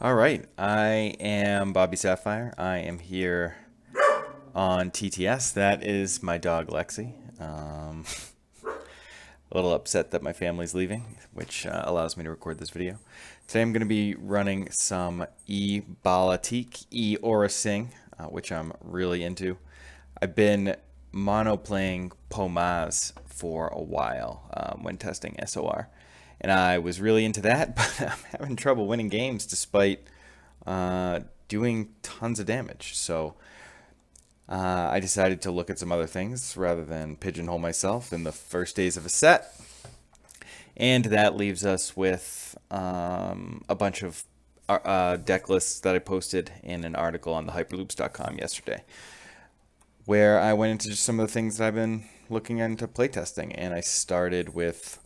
All right, I am Bobby Sapphire. I am here on TTS. That is my dog Lexi. A little upset that my family's leaving, which allows me to record this video. Today I'm going to be running some eBala Tik, eAurra Sing, which I'm really into. I've been mono playing Pomaz for a while when testing SOR, and I was really into that, but I'm having trouble winning games despite doing tons of damage. So I decided to look at some other things rather than pigeonhole myself in the first days of a set. And that leaves us with a bunch of deck lists that I posted in an article on the hyperloops.com yesterday, where I went into just some of the things that I've been looking into playtesting. And I started with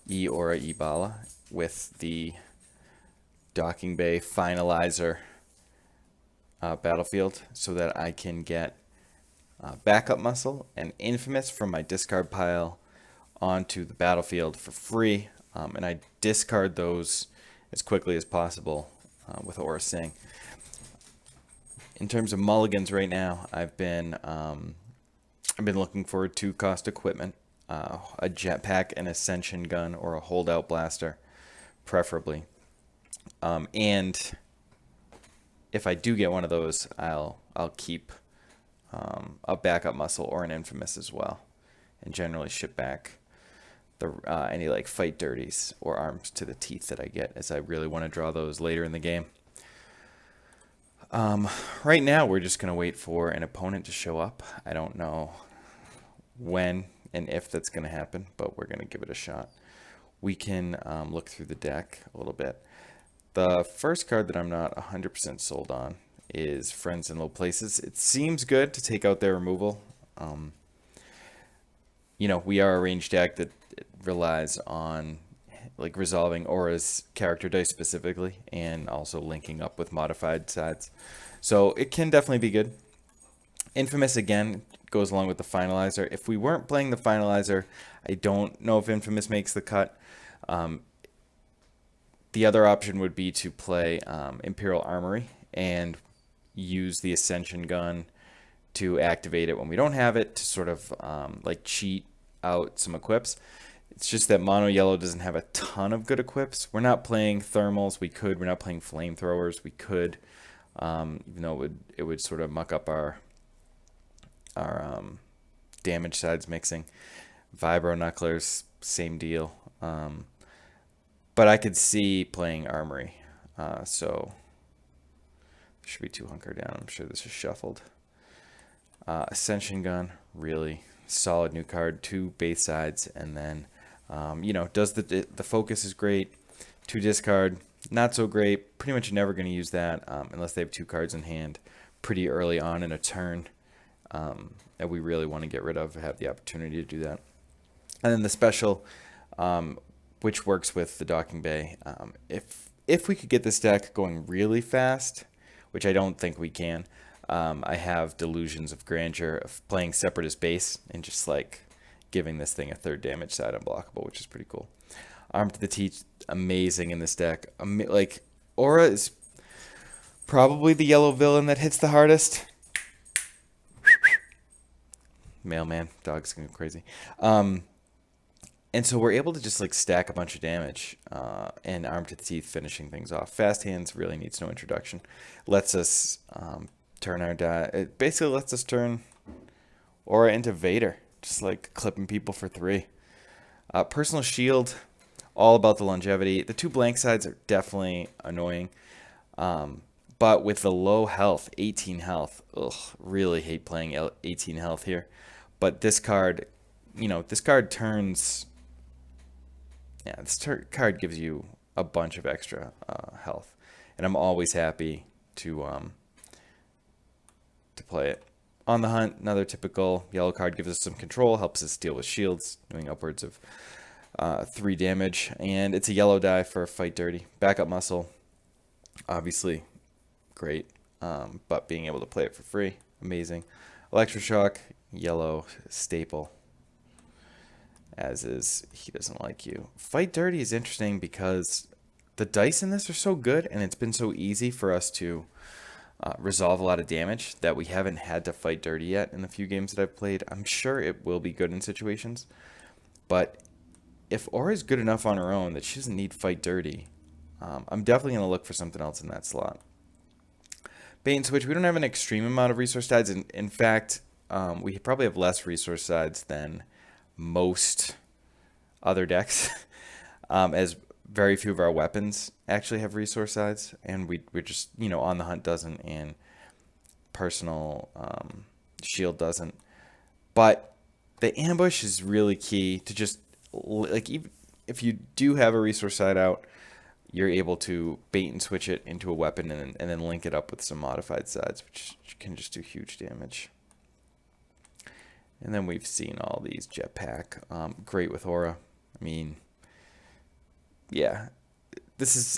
eAurra eBala with the docking bay finalizer battlefield so that I can get backup muscle and infamous from my discard pile onto the battlefield for free, and I discard those as quickly as possible with Aura Sing. In terms of mulligans right now, I've been looking for 2-cost equipment, a jetpack, an Ascension Gun, or a holdout blaster, preferably. And if I do get one of those, I'll keep a backup muscle or an infamous as well, and generally ship back the any like fight dirties or arms to the teeth that I get, as I really want to draw those later in the game. Right now we're just gonna wait for an opponent to show up. I don't know when and if that's gonna happen, but we're gonna give it a shot. We can look through the deck a little bit. The first card that I'm not 100% sold on is Friends in Low Places. It seems good to take out their removal. We are a ranged deck that relies on like resolving Aura's character dice specifically, and also linking up with modified sides. So it can definitely be good. Infamous again goes along with the finalizer. If we weren't playing the finalizer, I don't know if Infamous makes the cut. The other option would be to play Imperial Armory and use the Ascension Gun to activate it when we don't have it, to sort of like cheat out some equips. It's just that mono yellow doesn't have a ton of good equips. We're not playing thermals. We could. We're not playing flamethrowers. We could, even though it would sort of muck up our damage sides mixing. Vibro knucklers, same deal. But I could see playing Armory. So there should be 2 hunker down. I'm sure this is shuffled. Ascension Gun, really solid new card. 2 base sides, and then does the focus is great. 2 discard, not so great. Pretty much never going to use that unless they have 2 cards in hand pretty early on in a turn that we really want to get rid of. Have the opportunity to do that. And then the special, which works with the docking bay. If we could get this deck going really fast, which I don't think we can, I have delusions of grandeur of playing Separatist base and just like giving this thing a 3rd damage side unblockable, which is pretty cool. Arm to the teeth, amazing in this deck. Like Aura is probably the yellow villain that hits the hardest. Mailman, dog's going crazy. And so we're able to just like stack a bunch of damage and Arm to the Teeth finishing things off. Fast Hands really needs no introduction. Lets us turn our die. It basically lets us turn Aura into Vader, just like clipping people for 3. Personal Shield, all about the longevity. The 2 blank sides are definitely annoying. But with the low health, 18 health, really hate playing 18 health here. But this card, this card turns... Yeah, this card gives you a bunch of extra health, and I'm always happy to play it. On the Hunt, another typical yellow card, gives us some control, helps us deal with shields, doing upwards of 3 damage, and it's a yellow die for Fight Dirty. Backup muscle, obviously great, but being able to play it for free, amazing. Electroshock, yellow staple. As is, he doesn't like you. Fight Dirty is interesting because the dice in this are so good, and it's been so easy for us to resolve a lot of damage that we haven't had to fight dirty yet in the few games that I've played. I'm sure it will be good in situations, but if Aura is good enough on her own that she doesn't need fight dirty, I'm definitely going to look for something else in that slot. Bait and switch, we don't have an extreme amount of resource sides. In fact, we probably have less resource sides than most other decks, as very few of our weapons actually have resource sides, and we're just, on the hunt doesn't, and personal shield doesn't. But the ambush is really key to just, like, even if you do have a resource side out, you're able to bait and switch it into a weapon and then link it up with some modified sides, which can just do huge damage. And then we've seen all these jetpack, great with Aura. I mean, yeah,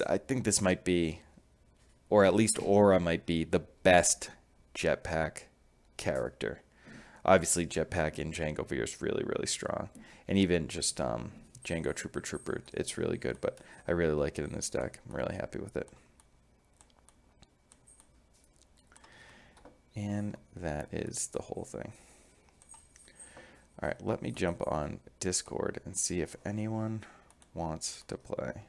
I think this might be, or at least Aura might be, the best jetpack character. Obviously, jetpack in Django Veer is really, really strong. And even just Django Trooper, it's really good, but I really like it in this deck. I'm really happy with it. And that is the whole thing. All right, let me jump on Discord and see if anyone wants to play.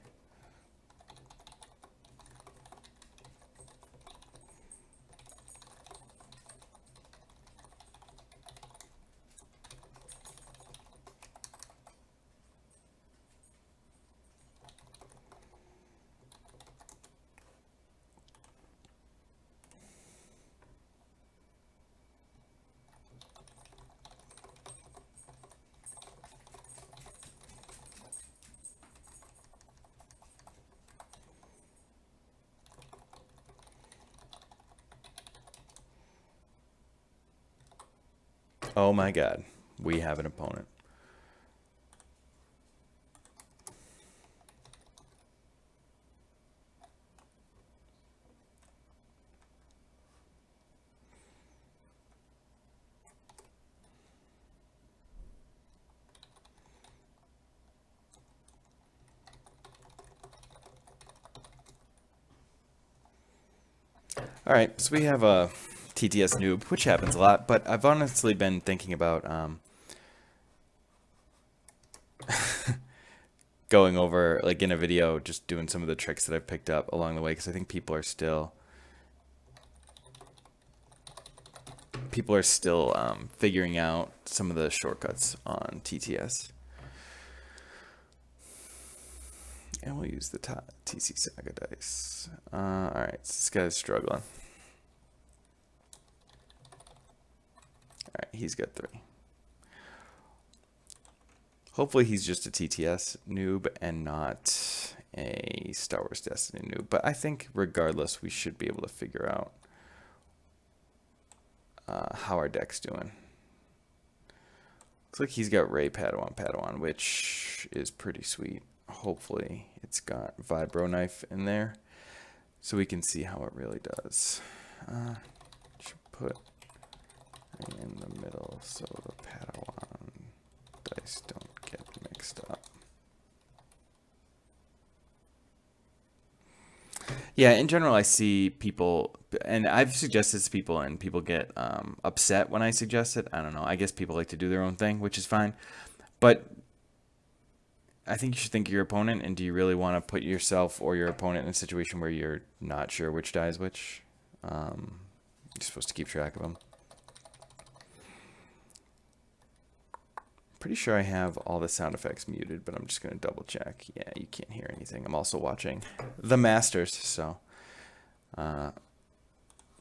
Oh my god, we have an opponent. All right, so we have a TTS noob, which happens a lot, but I've honestly been thinking about going over, like, in a video, just doing some of the tricks that I've picked up along the way, because I think people are still figuring out some of the shortcuts on TTS. And we'll use the TC Saga dice. Alright, so this guy's struggling. Alright, he's got 3. Hopefully he's just a TTS noob and not a Star Wars Destiny noob. But I think regardless, we should be able to figure out how our deck's doing. Looks like he's got Ray Padawan, which is pretty sweet. Hopefully it's got Vibro Knife in there so we can see how it really does. Should put Ray in the middle so the Padawan dice don't get mixed up. Yeah, in general, I see people, and I've suggested this to people, and people get upset when I suggest it. I don't know. I guess people like to do their own thing, which is fine. But I think you should think of your opponent, and do you really want to put yourself or your opponent in a situation where you're not sure which die is which? You're supposed to keep track of them. Pretty sure I have all the sound effects muted, but I'm just going to double check. Yeah, you can't hear anything. I'm also watching the Masters, so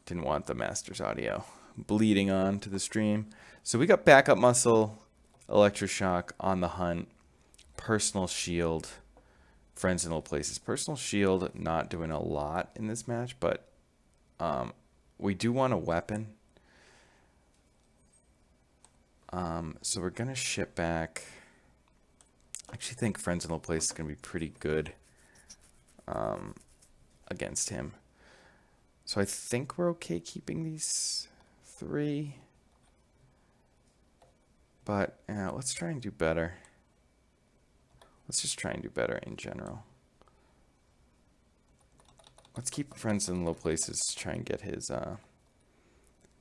didn't want the Masters audio bleeding on to the stream. So we got backup muscle, electroshock, on the hunt, personal shield, friends in low places. Personal shield not doing a lot in this match, but we do want a weapon. So we're gonna ship back. I actually think friends in low place is gonna be pretty good against him. So I think we're okay keeping these 3. But let's try and do better. Let's just try and do better in general. Let's keep friends in low places, try and get his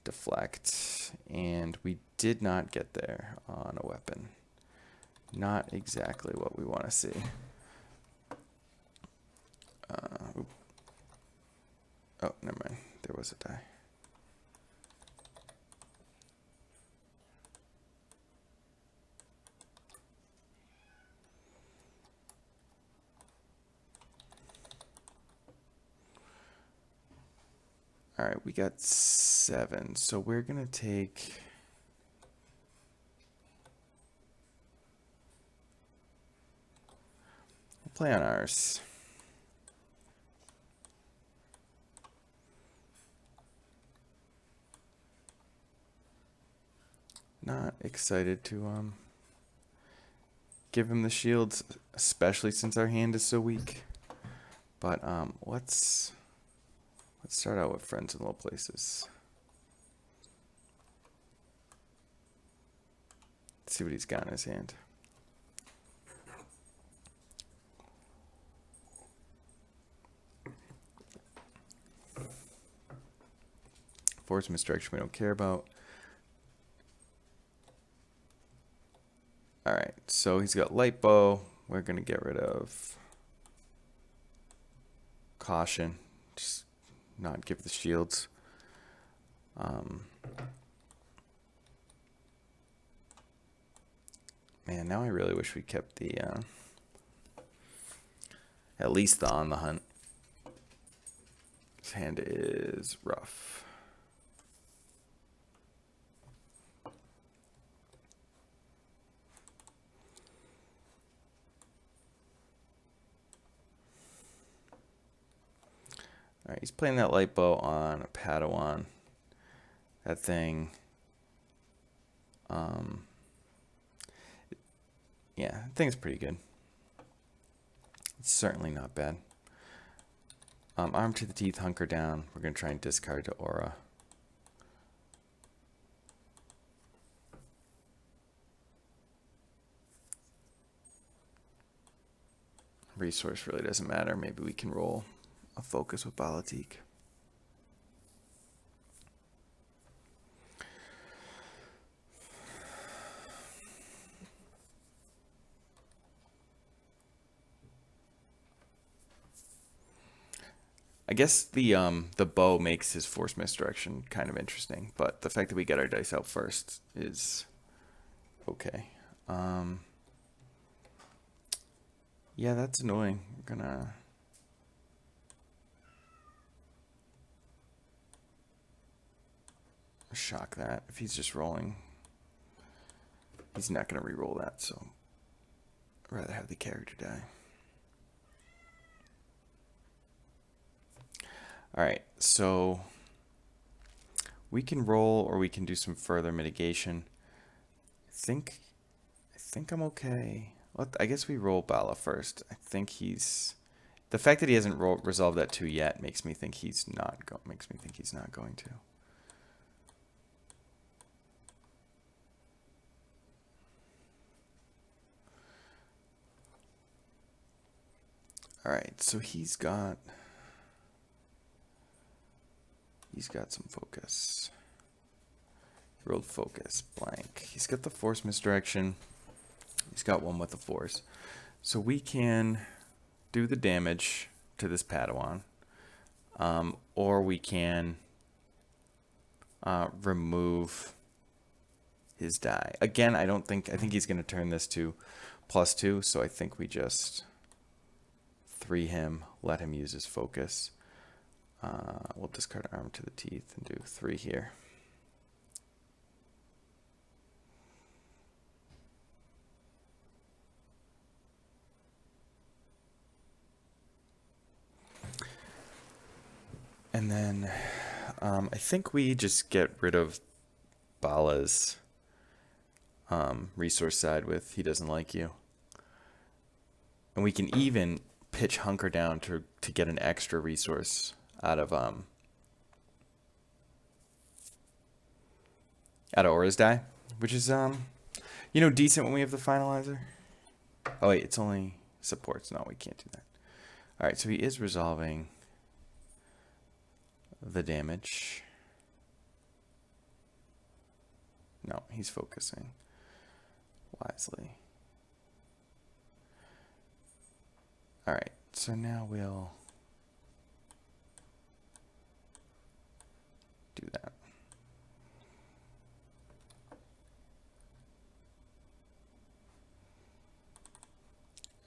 deflect. And we did not get there on a weapon. Not exactly what we want to see. Oh, never mind. There was a die. All right, we got 7. So we're going to take... We'll play on ours. Not excited to give him the shields, especially since our hand is so weak. But let's start out with friends in low places. Let's see what he's got in his hand. Force misdirection we don't care about. Alright, so he's got light bow. We're going to get rid of caution. Just not give the shields. Man, now I really wish we kept the at least the on the hunt. His hand is rough. Alright, he's playing that light bow on a Padawan. That thing, yeah, that thing's pretty good. It's certainly not bad. Arm to the teeth, hunker down. We're going to try and discard to eAurra. Resource really doesn't matter. Maybe we can roll a focus with Bala Tik. I guess the bow makes his force misdirection kind of interesting, but the fact that we get our dice out first is okay. Yeah, that's annoying. We're gonna shock that. If he's just rolling, he's not gonna re-roll that, so I'd rather have the character die. Alright, so we can roll or we can do some further mitigation. I think I'm okay. I guess we roll Bala first. I think he's... The fact that he hasn't resolved that 2 yet makes me think he's not going to. Alright, so he's got some focus. He rolled focus, blank. He's got the force misdirection. He's got one with the force. So we can do the damage to this Padawan. Or we can remove his die. Again, I think he's going to turn this to +2, so I think we just 3 him, let him use his focus. We'll discard arm to the teeth and do 3 here. And then I think we just get rid of Bala's resource side with he doesn't like you. And we can even pitch hunker down to get an extra resource out of eAurra's die, which is decent when we have the finalizer. Oh wait, it's only supports. No, we can't do that. All right, so he is resolving the damage. No, he's focusing wisely. All right, so now we'll do that.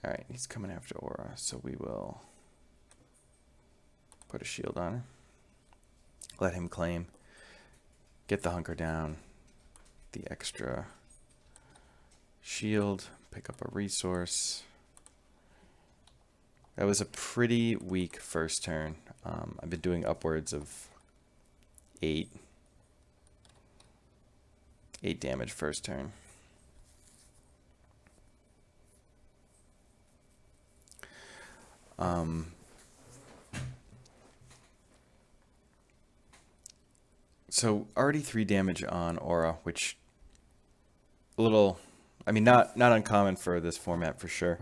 All right, he's coming after eAurra, so we will put a shield on her. Let him claim. Get the hunker down. The extra shield. Pick up a resource. That was a pretty weak first turn. I've been doing upwards of 8 damage first turn. So already 3 damage on eAurra, which a little, I mean, not uncommon for this format for sure.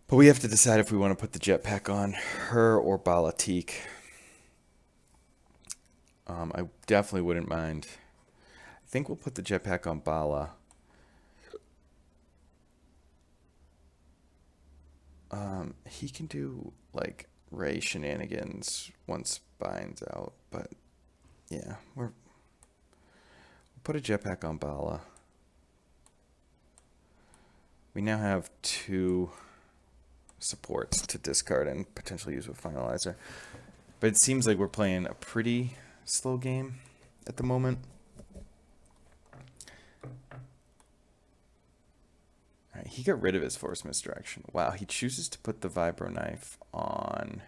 But we have to decide if we want to put the jetpack on her or Bala Tik. I definitely wouldn't mind. I think we'll put the jetpack on Bala. He can do like Ray shenanigans once Bind's out, but yeah, we'll put a jetpack on Bala. We now have 2 supports to discard and potentially use with Finalizer. But it seems like we're playing a pretty slow game at the moment. All right, he got rid of his force misdirection. Wow, he chooses to put the vibro knife on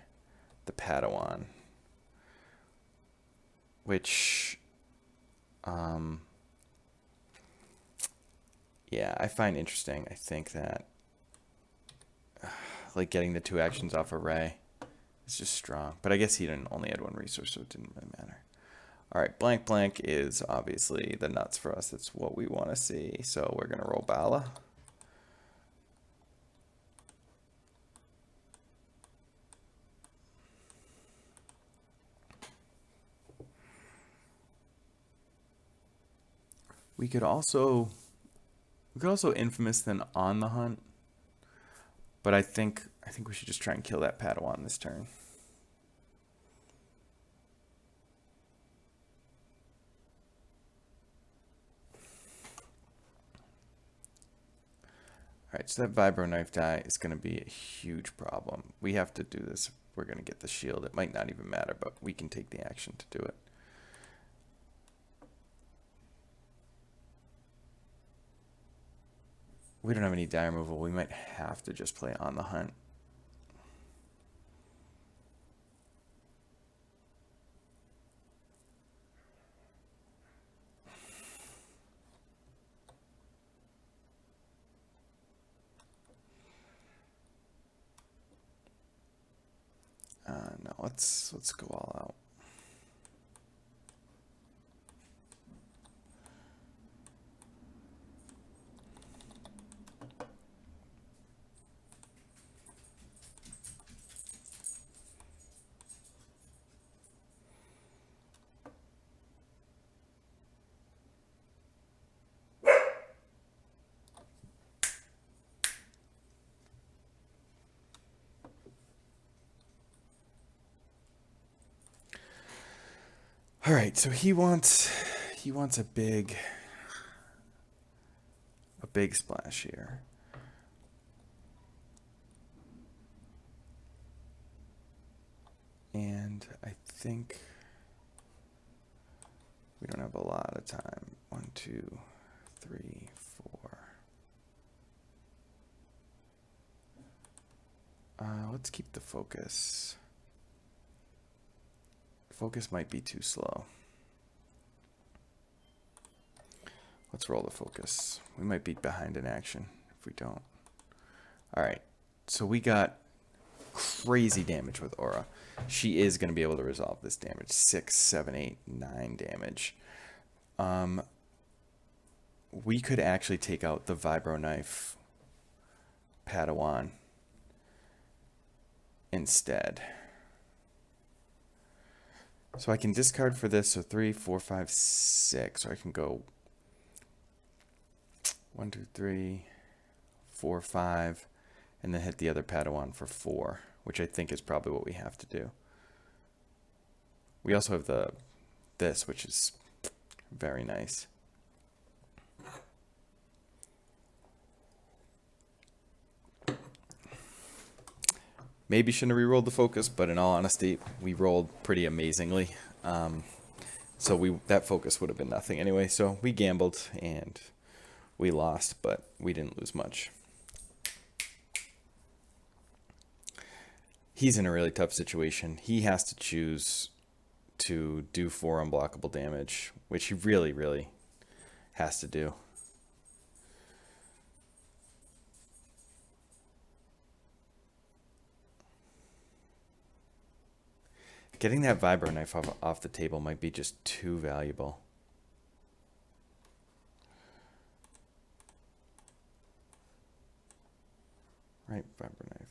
the Padawan, which yeah, I find interesting. I think that like getting the 2 actions off a Ray is just strong. But I guess he didn't only had 1 resource, so it didn't really matter. All right, blank blank is obviously the nuts for us. It's what we want to see. So we're gonna roll Bala. We could also infamous then on the hunt. But I think we should just try and kill that Padawan this turn. All right, so that vibro knife die is going to be a huge problem. We have to do this if we're going to get the shield. It might not even matter, but we can take the action to do it. We don't have any die removal. We might have to just play on the hunt. No, let's go all out. All right, so he wants a big splash here. And I think we don't have a lot of time. 1, 2, 3, 4. Let's keep the focus. Focus might be too slow. Let's roll the focus. We might be behind in action if we don't. All right, so we got crazy damage with eAurra. She is going to be able to resolve this damage. 6, 7, 8, 9 damage. We could actually take out the vibro knife Padawan instead. So I can discard for this, so 3, 4, 5, 6. Or I can go 1, 2, 3, 4, 5, and then hit the other Padawan for 4, which I think is probably what we have to do. We also have this, which is very nice. Maybe shouldn't have re-rolled the focus, but in all honesty, we rolled pretty amazingly. So that focus would have been nothing anyway. So we gambled and we lost, but we didn't lose much. He's in a really tough situation. He has to choose to do 4 unblockable damage, which he really, really has to do. Getting that vibro knife off the table might be just too valuable. Right, vibro knife.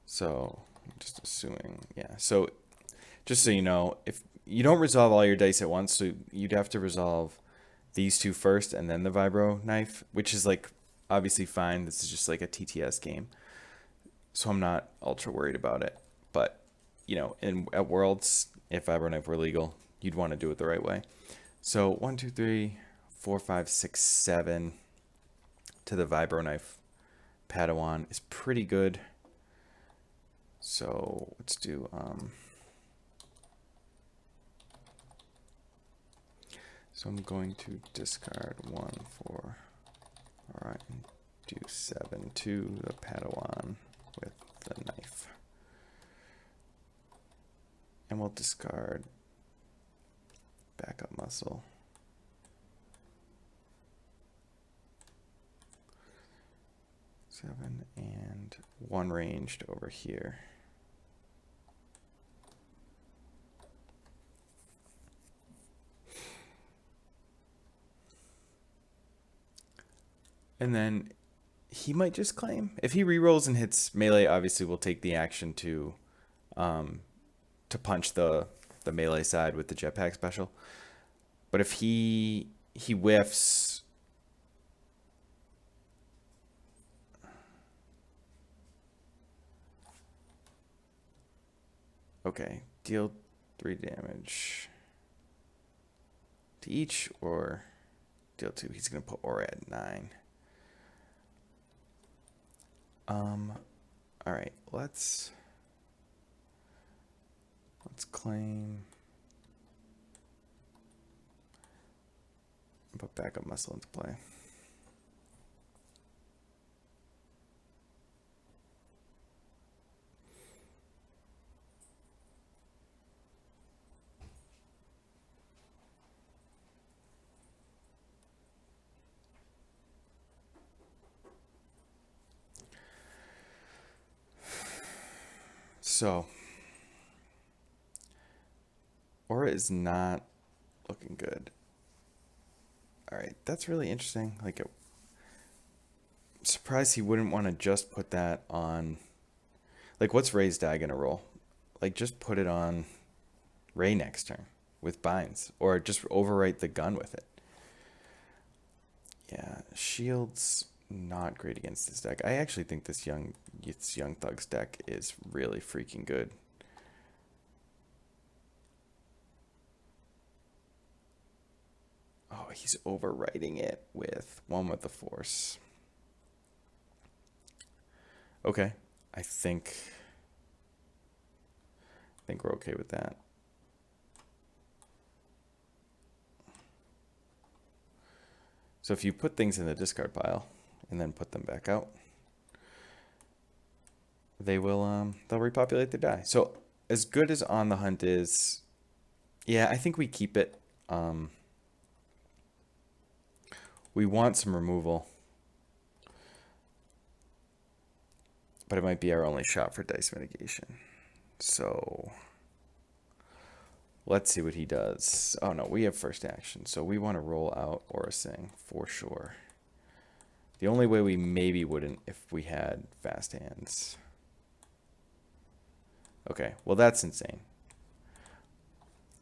So, just assuming, yeah. So, just so you know, if you don't resolve all your dice at once, so you'd have to resolve these 2 first and then the vibro knife, which is like obviously fine. This is just like a TTS game. So I'm not ultra worried about it. But, you know, at Worlds, if vibro knife were legal, you'd want to do it the right way. So 1, 2, 3, 4, 5, 6, 7 to the vibro knife Padawan is pretty good. So let's do so I'm going to discard 1 for, all right, do 7 to the Padawan with the knife. And we'll discard backup muscle. Seven and 1 ranged over here. And then he might just claim. If he rerolls and hits melee, obviously we'll take the action to punch the melee side with the jetpack special. But if he whiffs, okay, deal 3 damage to each, or deal 2. He's gonna put aura at 9. All right, let's claim, put backup muscle into play. So, aura is not looking good. All right, that's really interesting. Like, I'm surprised he wouldn't want to just put that on. Like, what's Ray's die gonna roll? Like, just put it on Ray next turn with binds, or just overwrite the gun with it. Yeah, shields not great against this deck. I actually think this young Thugs deck is really freaking good. Oh, he's overwriting it with 1 with the force. Okay, I think we're okay with that. So if you put things in the discard pile and then put them back out, they'll repopulate the die. So as good as On the Hunt is, yeah, I think we keep it. We want some removal, but it might be our only shot for dice mitigation. So let's see what he does. Oh no, we have first action, so we want to roll out Aura Sing for sure. The only way we maybe wouldn't if we had fast hands. Okay, well that's insane.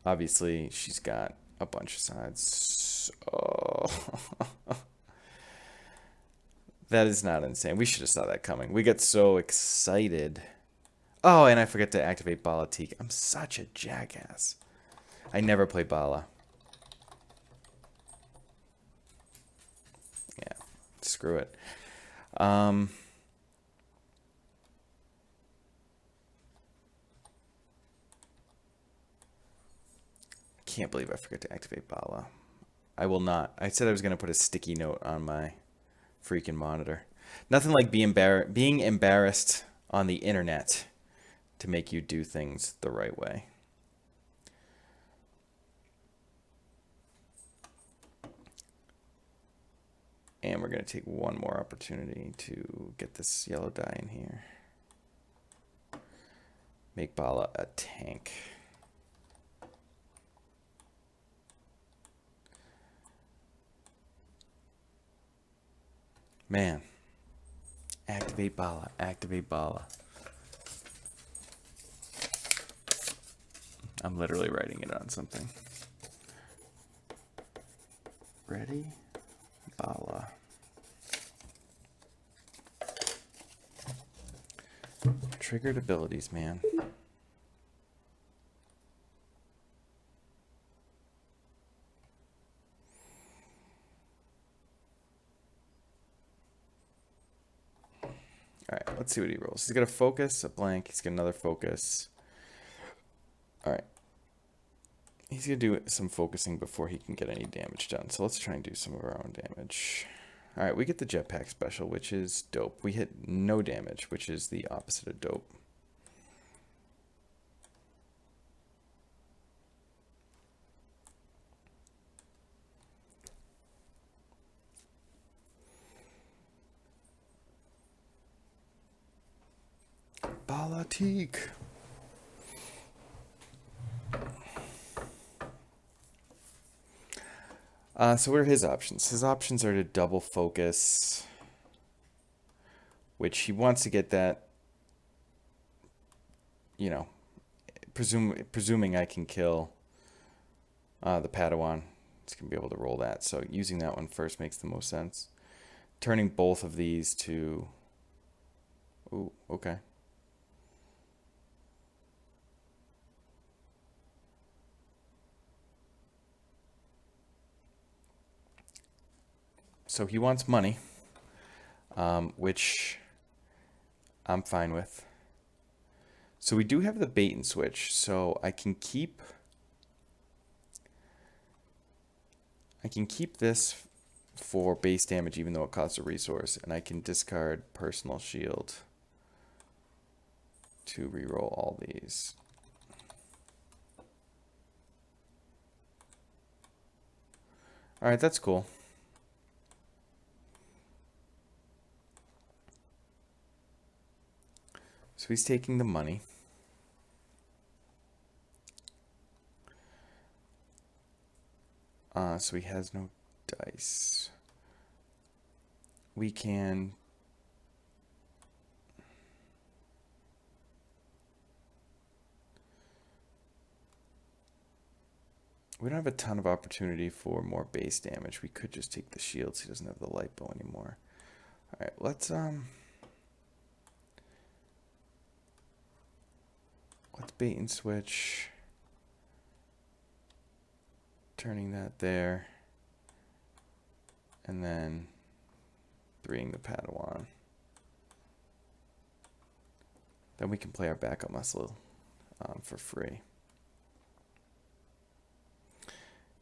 Obviously, she's got a bunch of sides. Oh. That is not insane. We should have saw that coming. We got so excited. Oh, and I forget to activate Bala Tik. I'm such a jackass. I never play Bala. Yeah, screw it. Can't believe I forgot to activate Bala. I will not. I said I was going to put a sticky note on my freaking monitor. Nothing like being embarrassed on the internet to make you do things the right way. And we're going to take one more opportunity to get this yellow dye in here. Make Bala a tank. Man. Activate Bala. Activate Bala. I'm literally writing it on something. Ready? Bala. Triggered abilities, man. Alright, let's see what he rolls. He's got a focus, a blank. He's got another focus. Alright. He's going to do some focusing before he can get any damage done. So let's try and do some of our own damage. Alright, we get the jetpack special, which is dope. We hit no damage, which is the opposite of dope. Bala Tik. So what are his options? His options are to double focus, which he wants to get that, you know, presuming I can kill the Padawan. He's going to be able to roll that. So using that one first makes the most sense. Turning both of these to... Ooh, okay. So he wants money, which I'm fine with. So we do have the bait and switch, so I can keep this for base damage even though it costs a resource, and I can discard personal shield to reroll all these. Alright, that's cool. So he's taking the money. So he has no dice. We can... We don't have a ton of opportunity for more base damage. We could just take the shields. He doesn't have the light bow anymore. Alright, let's bait and switch. Turning that there. And then 3ing the Padawan. Then we can play our backup muscle for free.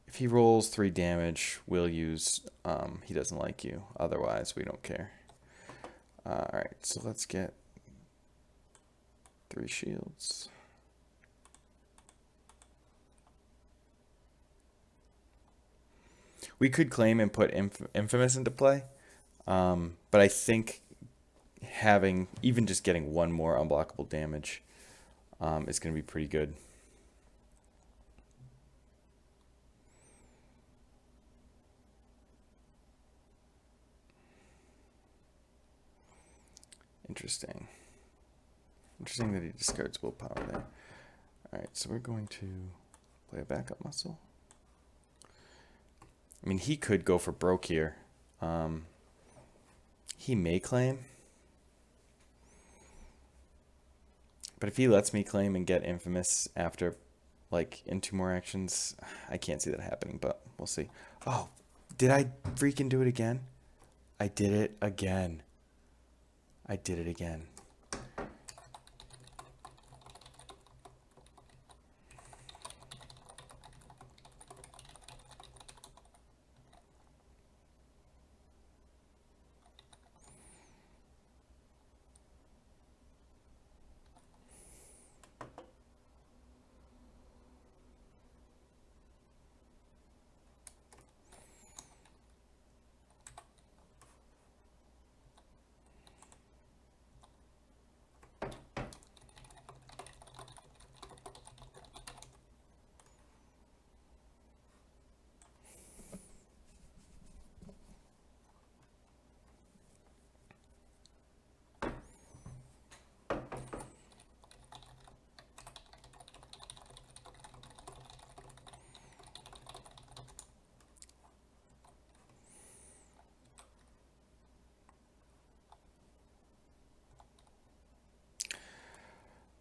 If he rolls 3 damage, we'll use he doesn't like you. Otherwise, we don't care. Alright, so let's get 3 shields. We could claim and put Infamous into play, but I think having, even just getting 1 more unblockable damage is going to be pretty good. Interesting. Interesting that he discards willpower there. Alright, so we're going to play a backup muscle. I mean, he could go for broke here. He may claim. But if he lets me claim and get Infamous after, like, in 2 more actions, I can't see that happening, but we'll see. Oh, did I freaking do it again? I did it again. I did it again.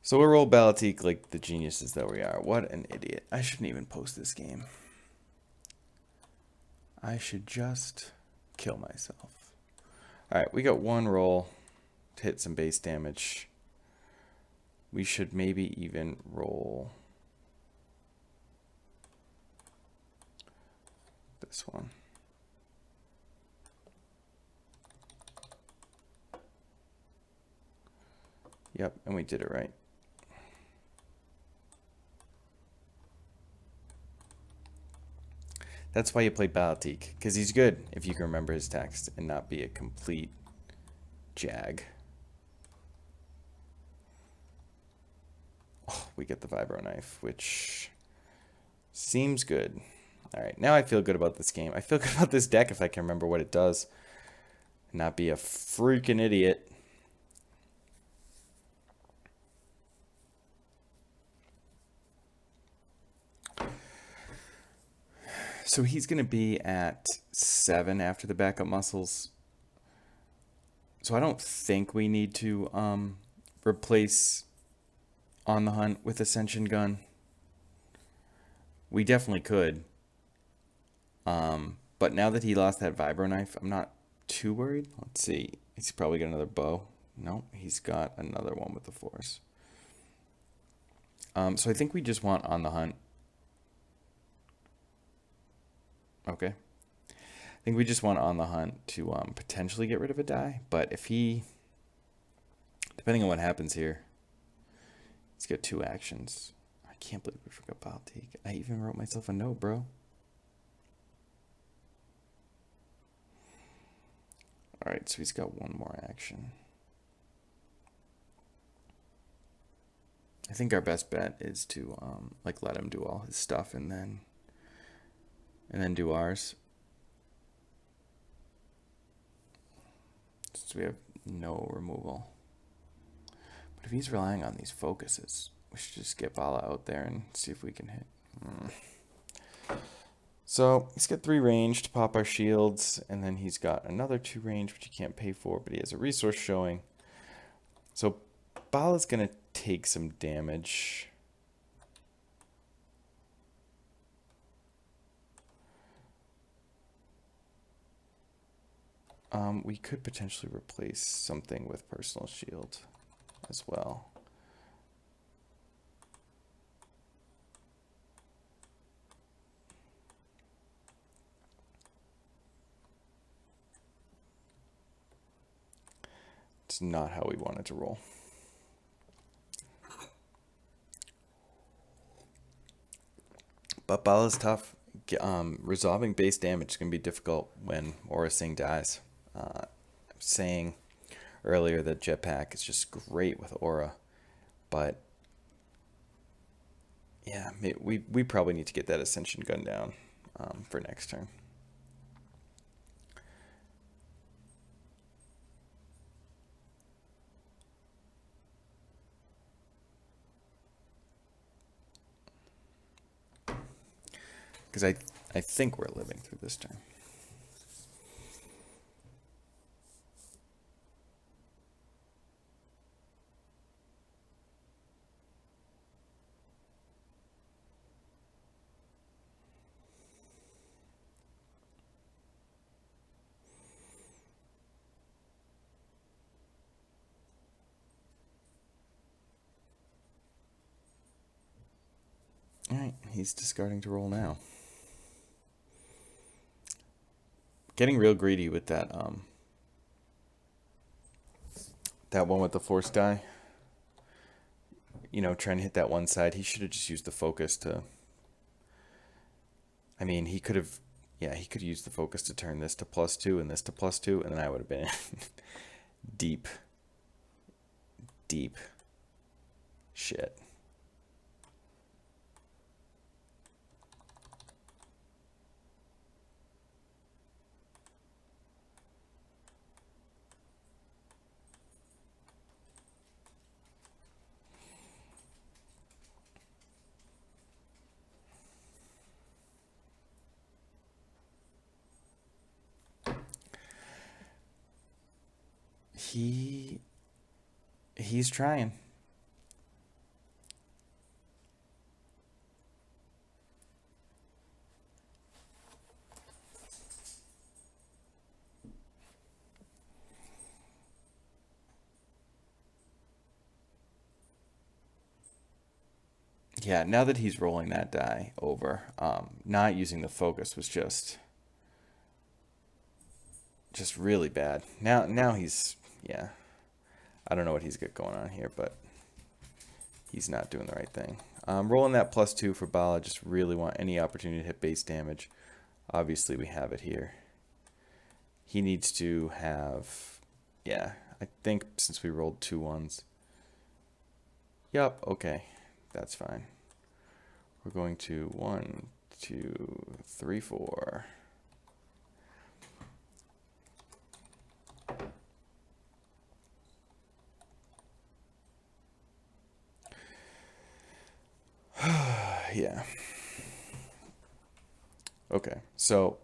So we'll roll Bala Tik like the geniuses that we are. What an idiot. I shouldn't even post this game. I should just kill myself. Alright, we got 1 roll to hit some base damage. We should maybe even roll this one. Yep, and we did it right. That's why you play Bala Tik, because he's good if you can remember his text and not be a complete jag. Oh, we get the vibro knife, which seems good. All right, now I feel good about this game. I feel good about this deck if I can remember what it does and not be a freaking idiot. So he's going to be at 7 after the backup muscles. So I don't think we need to replace On the Hunt with Ascension Gun. We definitely could. But now that he lost that vibro knife, I'm not too worried. Let's see. He's probably got another bow. No, he's got another one with the force. So I think we just want On the Hunt. Okay. I think we just want On the Hunt to potentially get rid of a die. But if he, depending on what happens here, he's got 2 actions. I can't believe we forgot Bala Tik. I even wrote myself a note, bro. Alright, so he's got 1 more action. I think our best bet is to like let him do all his stuff and then do ours. Since we have no removal. But if he's relying on these focuses, we should just get Bala out there and see if we can hit. So he's got 3 range to pop our shields, and then he's got another 2 range, which he can't pay for, but he has a resource showing. So Bala's going to take some damage. We could potentially replace something with personal shield as well. It's not how we wanted to roll. But Bala's tough. Resolving base damage is going to be difficult when Aura Singh dies. I was saying earlier that Jetpack is just great with Aura, but yeah, we probably need to get that Ascension Gun down for next turn. Because I think we're living through this turn. Alright, he's discarding to roll now. Getting real greedy with that that one with the force die. You know, trying to hit that one side. He should have just used the focus to... I mean, he could have... Yeah, he could use the focus to turn this to +2 and this to +2, and then I would have been deep shit. He's trying. Yeah, now that he's rolling that die over, not using the focus was just really bad. Now he's, yeah. I don't know what he's got going on here, but he's not doing the right thing. Rolling that +2 for Bala, just really want any opportunity to hit base damage. Obviously, we have it here. He needs to have, yeah, I think since we rolled 2 1s. Yup, okay, that's fine. We're going to 1, 2, 3, 4. Yeah. Okay, so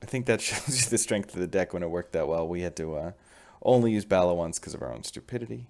I think that shows you the strength of the deck when it worked that well. We had to only use Bala once because of our own stupidity.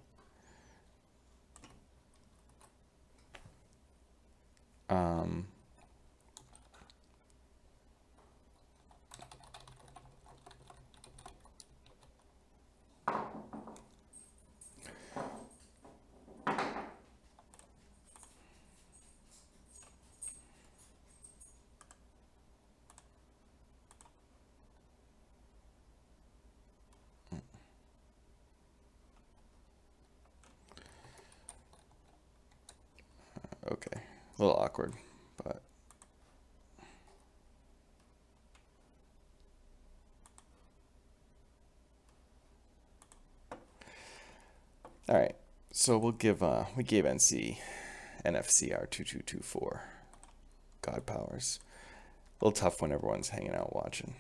Okay, a little awkward, but all right. So we'll give we gave NFC our 2224 God powers. A little tough when everyone's hanging out watching.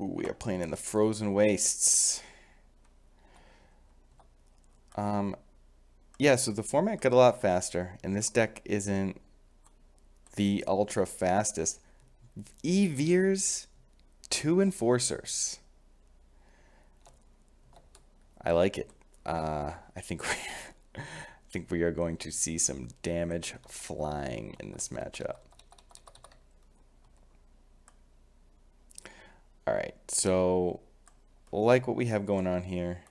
Ooh, we are playing in the Frozen Wastes. Yeah, so the format got a lot faster, and this deck isn't the ultra fastest. E-Veers, 2 Enforcers. I like it. I think I think we are going to see some damage flying in this matchup. All right, so like what we have going on here,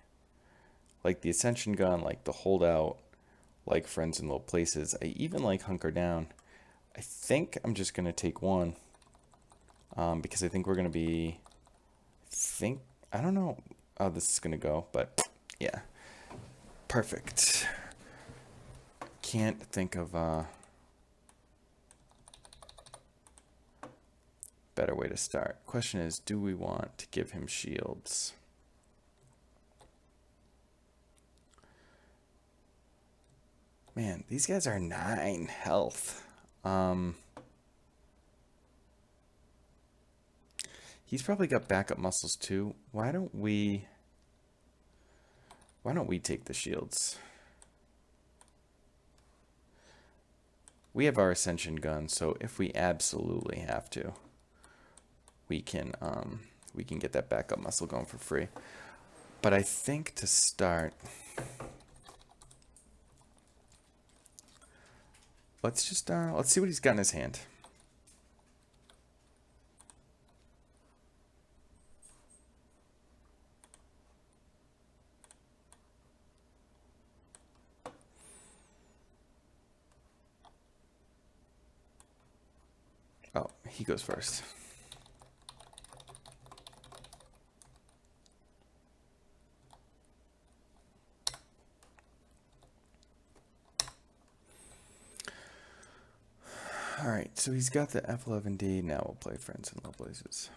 like the Ascension Gun, like the Holdout, like Friends in Low Places. I even like Hunker Down. I think I'm just going to take one because I think we're going to be, I don't know how this is going to go, but yeah, perfect. Can't think of a better way to start. Question is, do we want to give him shields? Man, these guys are 9 health. He's probably got backup muscles too. Why don't we take the shields? We have our Ascension Gun, so if we absolutely have to, we can get that backup muscle going for free. But I think to start, let's see what he's got in his hand. Oh, he goes first. All right, so he's got the F11D. Now we'll play Friends in Low Places.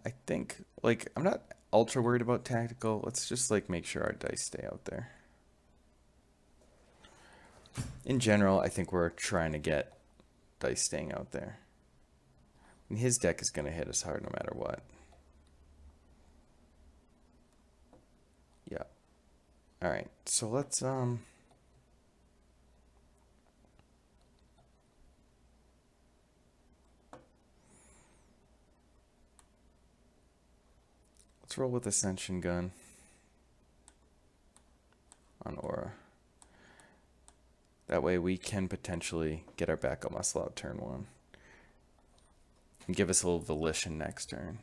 I think, like, I'm not ultra worried about tactical. Let's just, like, make sure our dice stay out there. In general, I think we're trying to get dice staying out there. And his deck is going to hit us hard no matter what. Yeah. All right, so let's roll with Ascension Gun on eAurra. That way we can potentially get our backup muscle out turn 1. And give us a little volition next turn.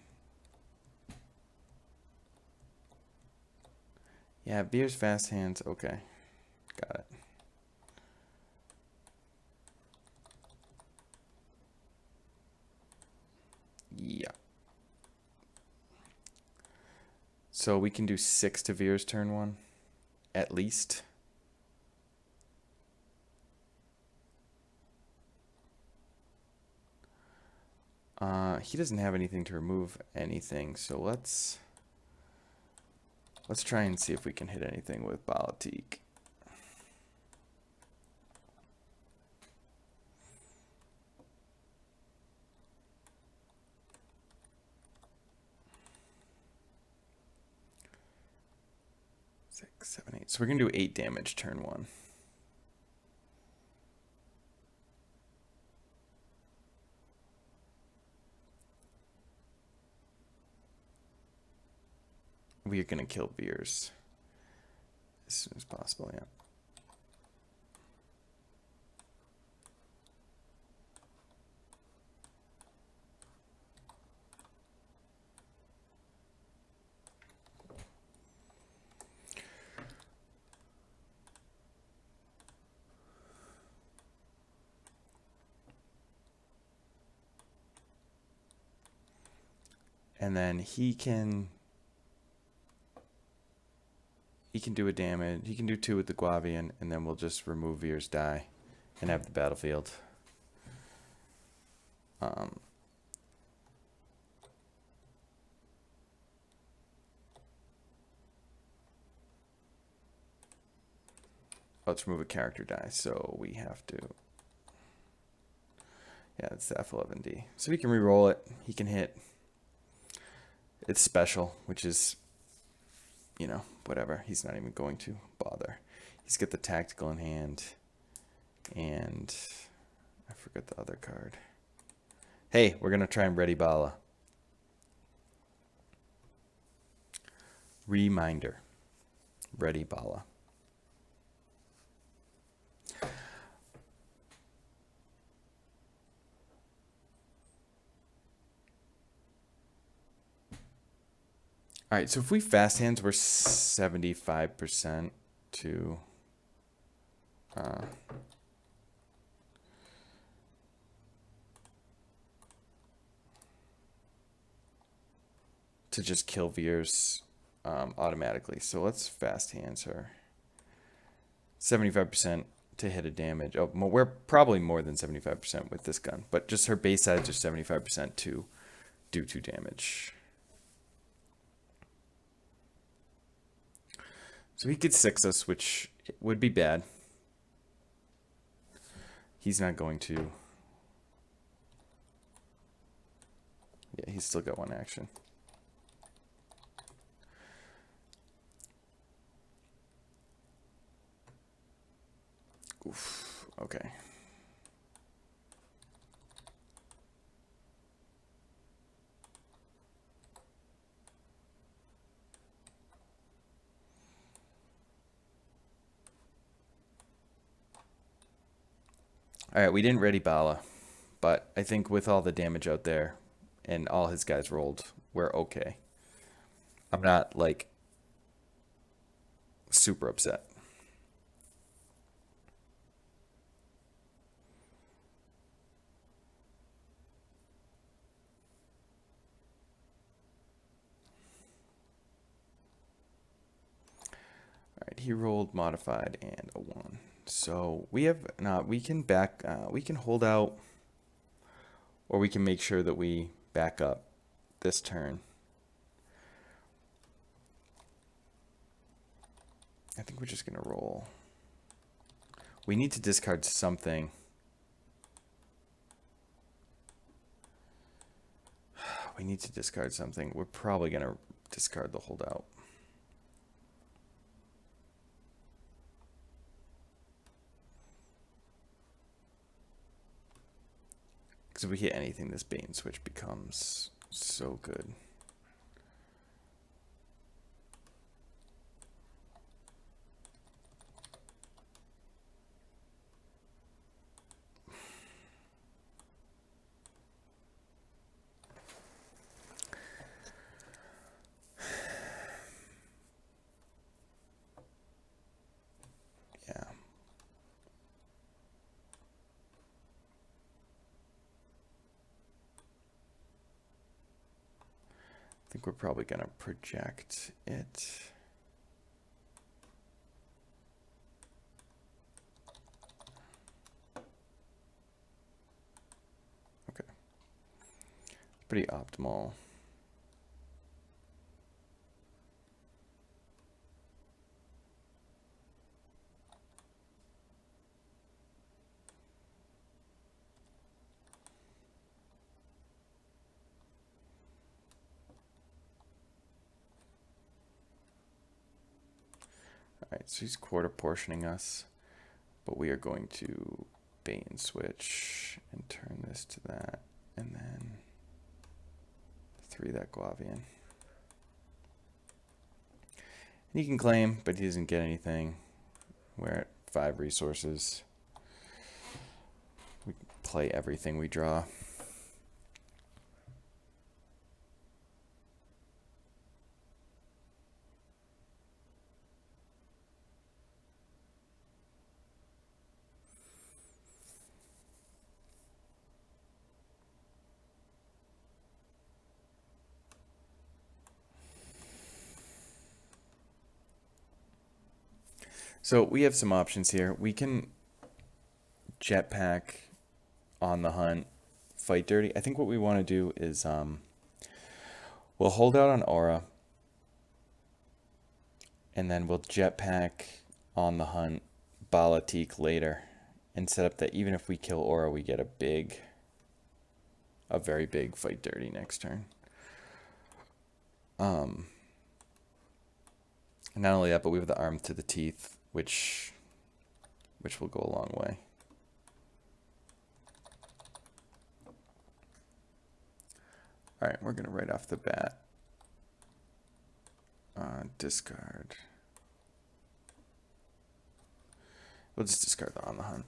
Yeah, Veer's fast hands. Okay. Got it. Yeah. So we can do 6 to Veer's turn 1, at least. He doesn't have anything to remove anything, so let's try and see if we can hit anything with Bala Tik. Six, 7, 8. So we're gonna do 8 damage turn 1. We are going to kill Veers as soon as possible, yeah. And then he can do a damage. He can do 2 with the Guavian, and then we'll just remove Veer's die and have the battlefield. Let's remove a character die, so we have to. Yeah, it's the F11D. So he can re-roll it. He can hit. It's special, which is, you know, whatever. He's not even going to bother. He's got the tactical in hand. And I forgot the other card. Hey, we're going to try and ready Bala. Reminder. Ready Bala. All right, so if we fast hands, we're 75% to just kill Veers automatically. So let's fast hands her. 75% to hit a damage. Oh, we're probably more than 75% with this gun, but just her base sides are 75% to do 2 damage. So he could 6 us, which would be bad. He's not going to. Yeah, he's still got 1 action. Oof, okay. All right, we didn't ready Bala, but I think with all the damage out there and all his guys rolled, we're okay. I'm not like super upset. All right, he rolled modified and a 1. So we have not. We can back. We can hold out, or we can make sure that we back up this turn. I think we're just gonna roll. We need to discard something. We need to discard something. We're probably gonna discard the holdout. Because if we hit anything, this bait and switch becomes so good. Yeah. I think we're probably going to project it. Okay. Pretty optimal. Alright, so he's quarter portioning us, but we are going to bait and switch and turn this to that, and then 3 that Guavian. And he can claim, but he doesn't get anything. We're at 5 resources. We play everything we draw. So we have some options here. We can jetpack on the hunt, fight dirty. I think what we want to do is we'll hold out on eAurra, and then we'll jetpack on the hunt Bala Tik later, and set up that even if we kill eAurra, we get a very big fight dirty next turn. Not only that, but we have the arm to the teeth, which will go a long way. All right, we're gonna right off the bat discard. We'll just discard the on the hunt.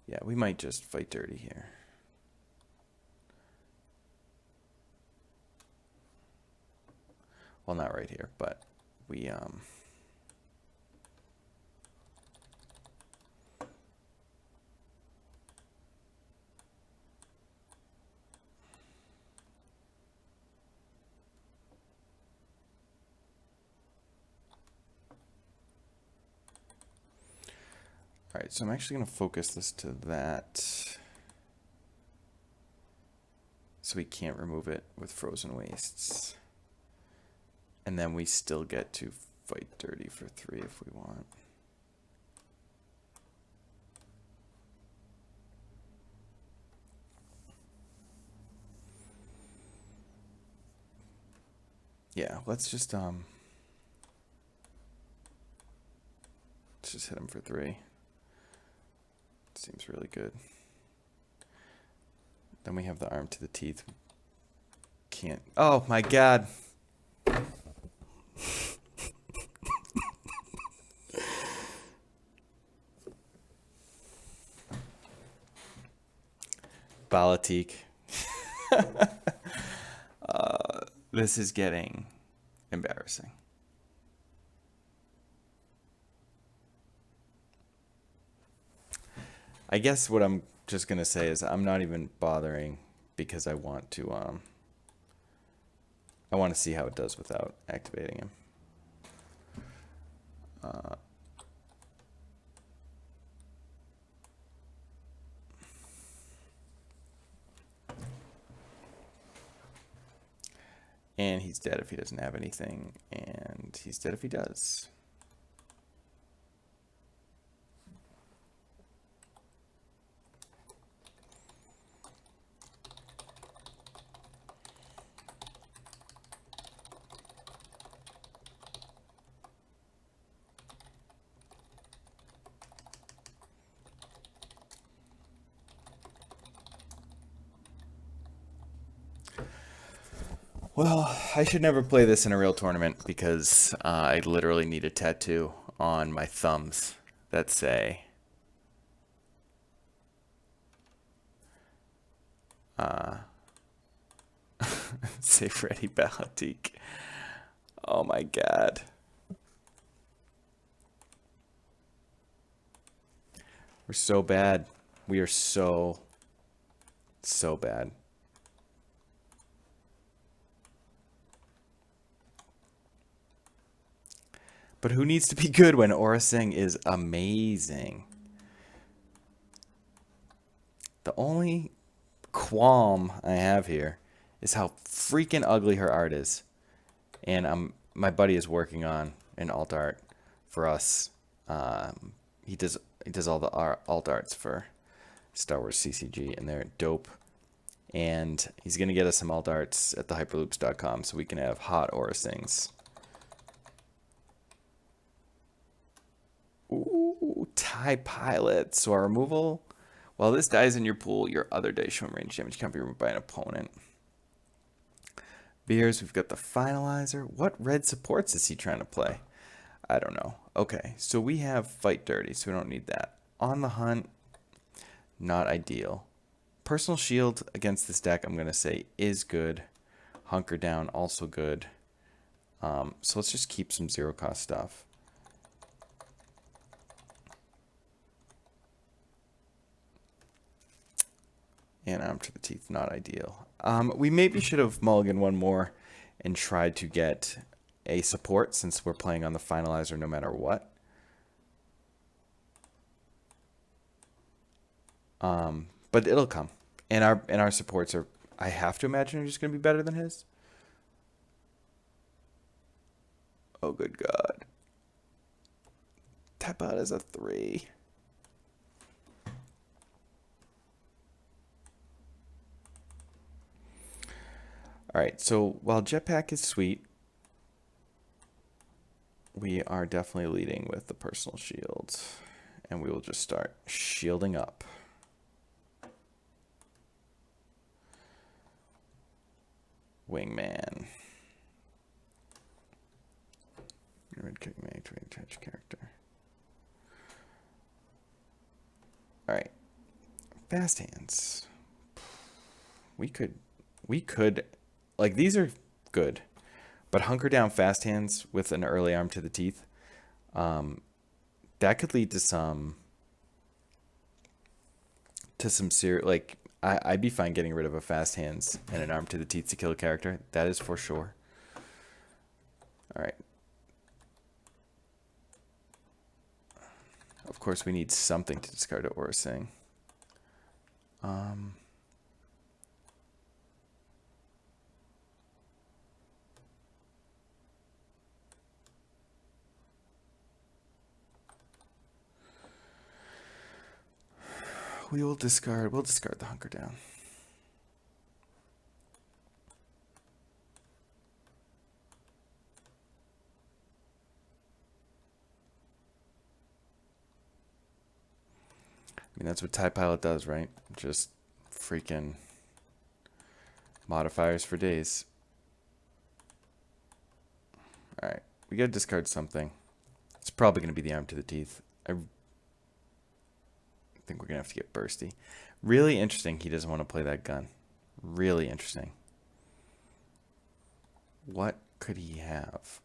Yeah, we might just fight dirty here. Well, not right here, but we Alright, so I'm actually going to focus this to that. So we can't remove it with Frozen Wastes. And then we still get to fight dirty for 3 if we want. Yeah, let's just hit him for 3. Seems really good. Then we have the arm to the teeth. Can't. Oh my god. Bala Tik. This is getting embarrassing. I guess what I'm just going to say is I'm not even bothering because I want to see how it does without activating him. And he's dead if he doesn't have anything, and he's dead if he does. Well, I should never play this in a real tournament because I literally need a tattoo on my thumbs that say say Freddy Bala Tik. Oh my god. We're so bad. We are so bad. But who needs to be good when eAurra Sing is amazing? The only qualm I have here is how freaking ugly her art is. And my buddy is working on an alt art for us. He does all the alt arts for Star Wars CCG, and they're dope. And he's gonna get us some alt arts at thehyperloops.com so we can have hot eAurra Sings. Ooh, TIE Pilot. So our removal, while this dies in your pool, your other dice showing range damage can't be removed by an opponent. Beers, we've got the Finalizer. What red supports is he trying to play? I don't know. Okay, so we have Fight Dirty, so we don't need that. On the Hunt, not ideal. Personal Shield against this deck, I'm going to say, is good. Hunker Down, also good. So let's just keep some zero-cost stuff. And arm to the teeth, not ideal. We maybe should have mulliganed one more and tried to get a support since we're playing on the Finalizer no matter what. But it'll come. And our supports are, I have to imagine, are just going to be better than his. Oh, good God. Tap out as a 3. Alright, so while Jetpack is sweet, we are definitely leading with the Personal Shield. And we will just start shielding up. Wingman. Red kick me to attach character. Alright. Fast hands. We could, like, these are good. But hunker down fast hands with an early arm to the teeth, that could lead to some serious, like, I'd be fine getting rid of a fast hands and an arm to the teeth to kill a character. That is for sure. All right. Of course, we need something to discard to Aura Sing. We'll discard the Hunker Down. I mean, that's what TIE Pilot does, right? Just freaking modifiers for days. Alright, we gotta discard something. It's probably gonna be the Arm to the Teeth. I think we're gonna have to get Bursty. Really interesting he doesn't want to play that gun. Really interesting. What could he have?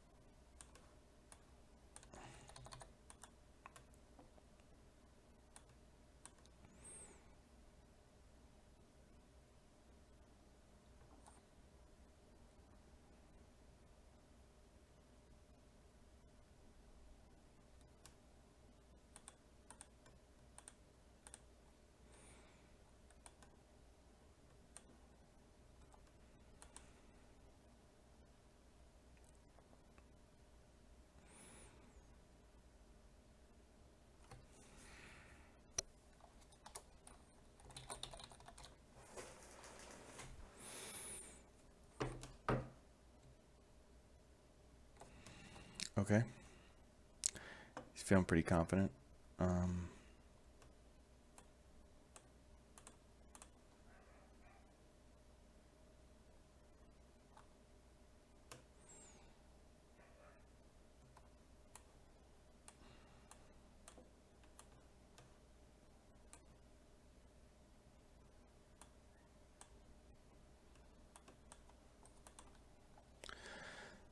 Okay. He's feeling pretty confident.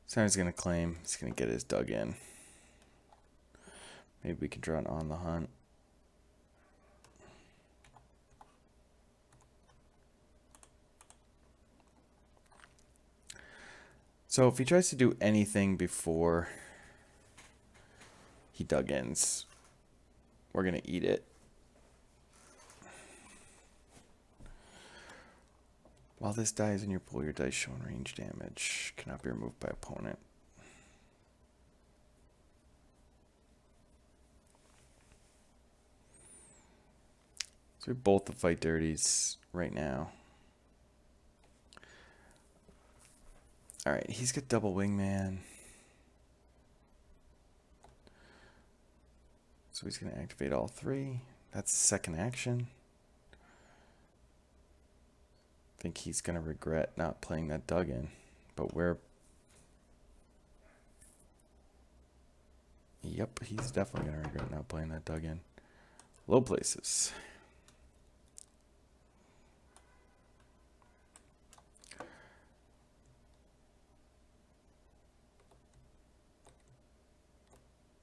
So he's gonna claim he's gonna get his dug in. Maybe we can draw it on the hunt. So if he tries to do anything before he dug ins, we're gonna eat it. While this die is in your pool, your dice showing range damage cannot be removed by opponent. So we both the fight dirties right now. Alright, he's got double wingman. So he's going to activate all three. That's the second action. I think he's going to regret not playing that dug in. But we're... Yep, he's definitely going to regret not playing that dug in. Low places.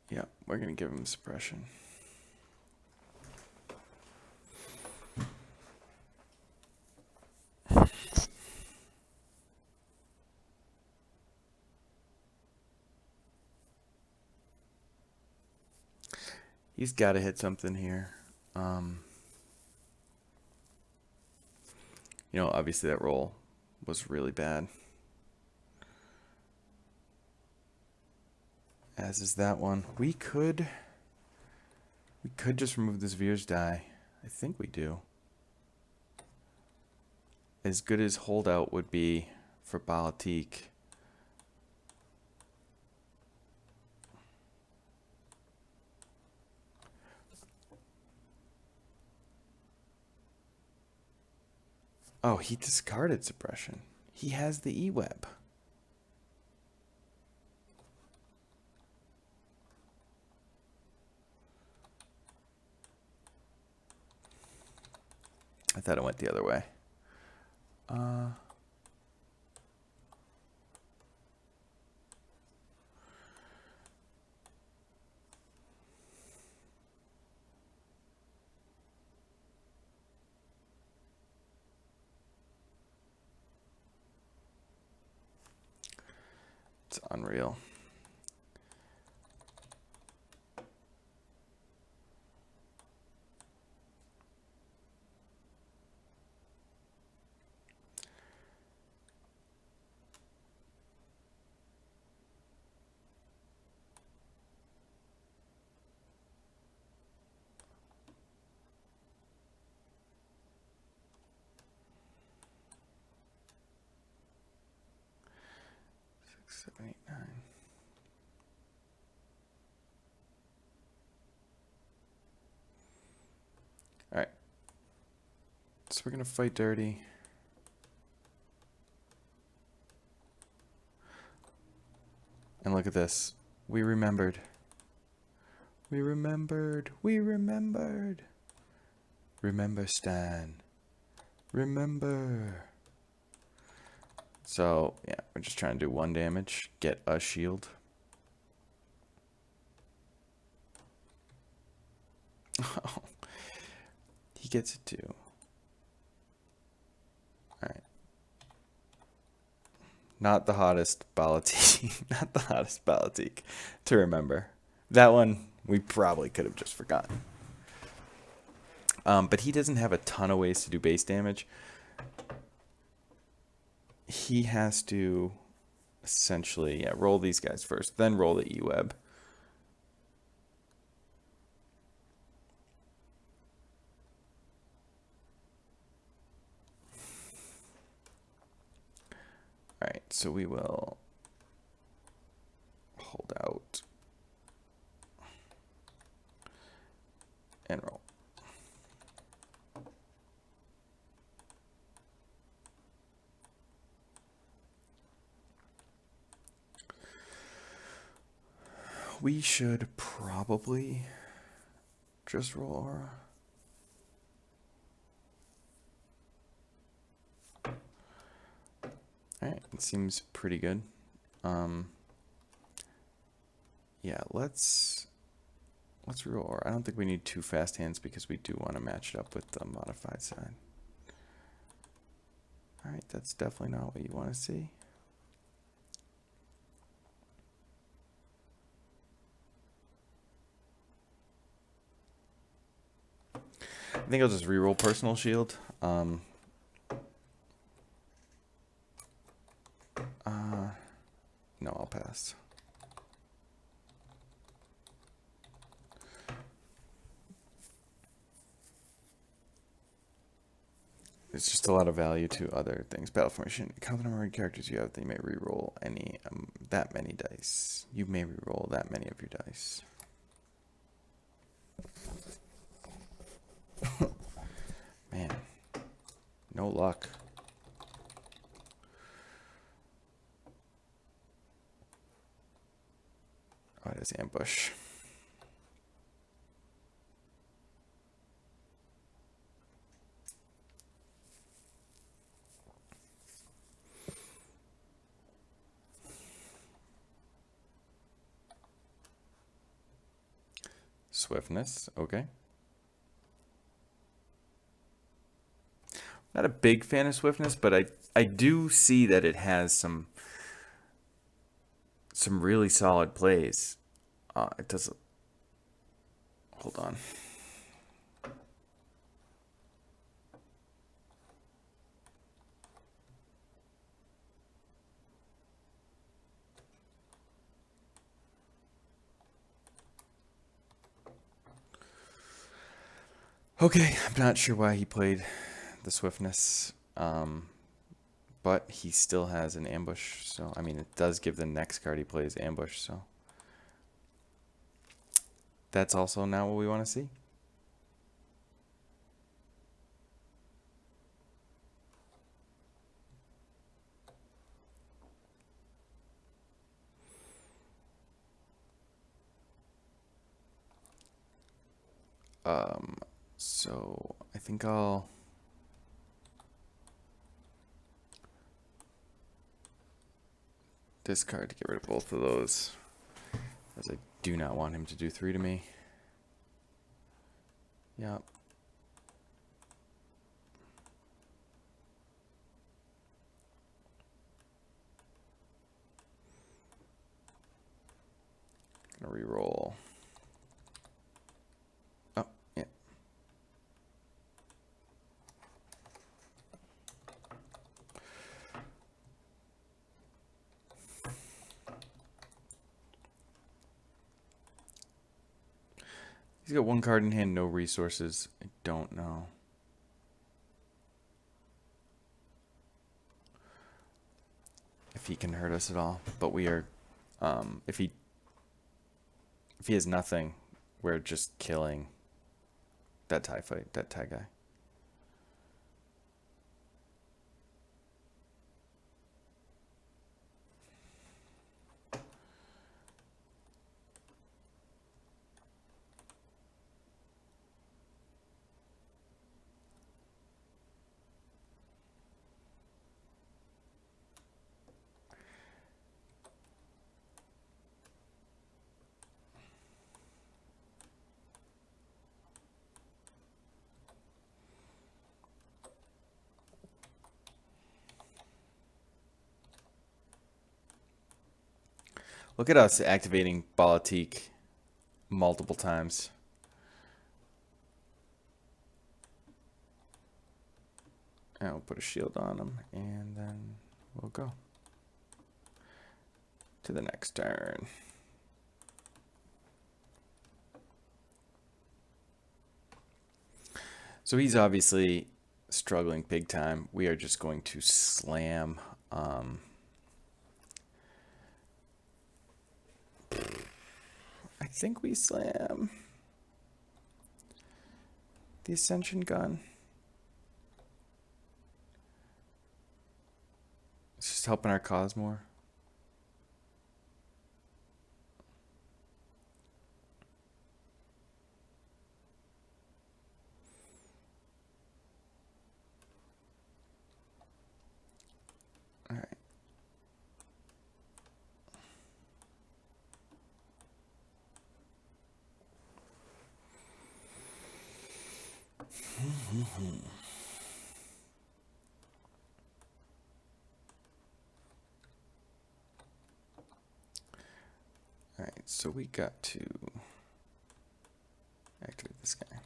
Yeah, we're going to give him suppression. He's got to hit something here. You know, obviously that roll was really bad. As is that one. We could just remove this Veer's die. I think we do. As good as holdout would be for Bala Tik. Oh, he discarded suppression. He has the E-web. I thought it went the other way. It's unreal. 7, 8, 9. All right. So we're gonna fight dirty. And look at this. We remembered. We remembered. We remembered. Remember, Stan. Remember. So, yeah, we're just trying to do 1 damage. Get a shield. Oh, he gets it too. Alright. Not the hottest Bala Tik. Not the hottest Bala Tik to remember. That one we probably could have just forgotten. But he doesn't have a ton of ways to do base damage. He has to essentially roll these guys first, then roll the E-web. Alright, so we will hold out and roll. We should probably just roll aura. Alright, it seems pretty good. Yeah, let's reroll aura. I don't think we need 2 fast hands because we do want to match it up with the modified side. Alright, that's definitely not what you want to see. I think I'll just reroll personal shield. No, I'll pass. It's just a lot of value to other things. Battle formation. Count the number of characters you have. They may reroll any that many dice. You may reroll that many of your dice. Man, no luck. Oh, it is ambush. Swiftness, okay. Not a big fan of swiftness, but I do see that it has some really solid plays. It does. Hold on. Okay, I'm not sure why he played the swiftness, but he still has an ambush. So I mean, it does give the next card he plays ambush. So that's also not what we want to see. So I think I'll discard to get rid of both of those, as I do not want him to do 3 to me. Yep. Gonna re-roll. Oh, yeah. He's got 1 card in hand, no resources. I don't know. If if he can hurt us at all. But we are, if he has nothing, we're just killing that TIE fight, that TIE guy. Look at us activating Bala Tik multiple times. And we'll put a shield on him, and then we'll go to the next turn. So he's obviously struggling big time. We are just going to slam. I think we slam the Ascension Gun. It's just helping our cause more. All right. All right, so we got to activate this guy.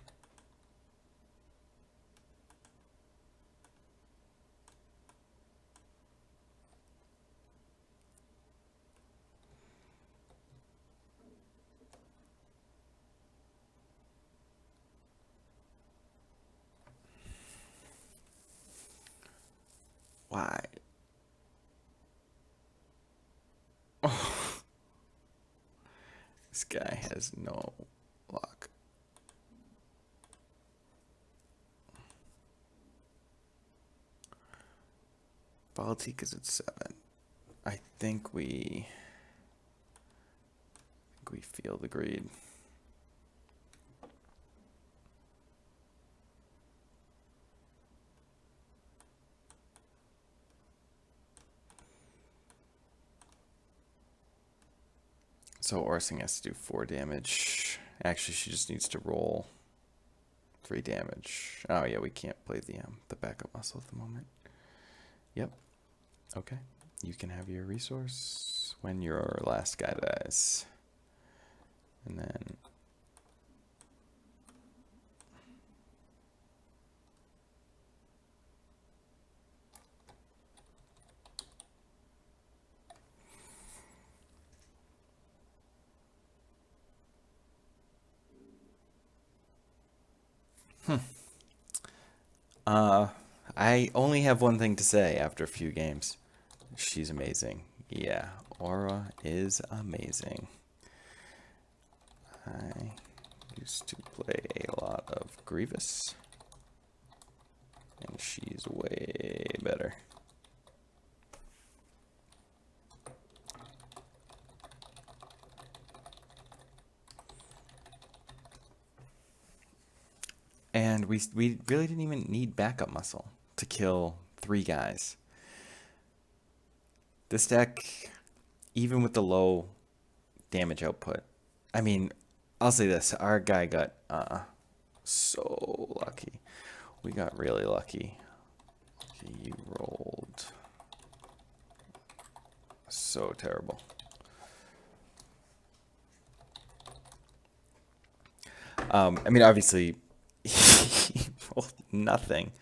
Why? Oh. This guy has no luck. Bala Tik is at 7. I think we feel the greed. So Orsing has to do 4 damage. Actually, she just needs to roll 3 damage. Oh yeah, we can't play the backup muscle at the moment. Yep. Okay. You can have your resource when your last guy dies. And then I only have one thing to say after a few games. She's amazing. Yeah, eAurra is amazing. I used to play a lot of Grievous, and she's way better. And we really didn't even need backup muscle to kill 3 guys. This deck, even with the low damage output, I mean, I'll say this, our guy got so lucky. We got really lucky. Okay, you rolled so terrible. I mean, obviously, he rolled nothing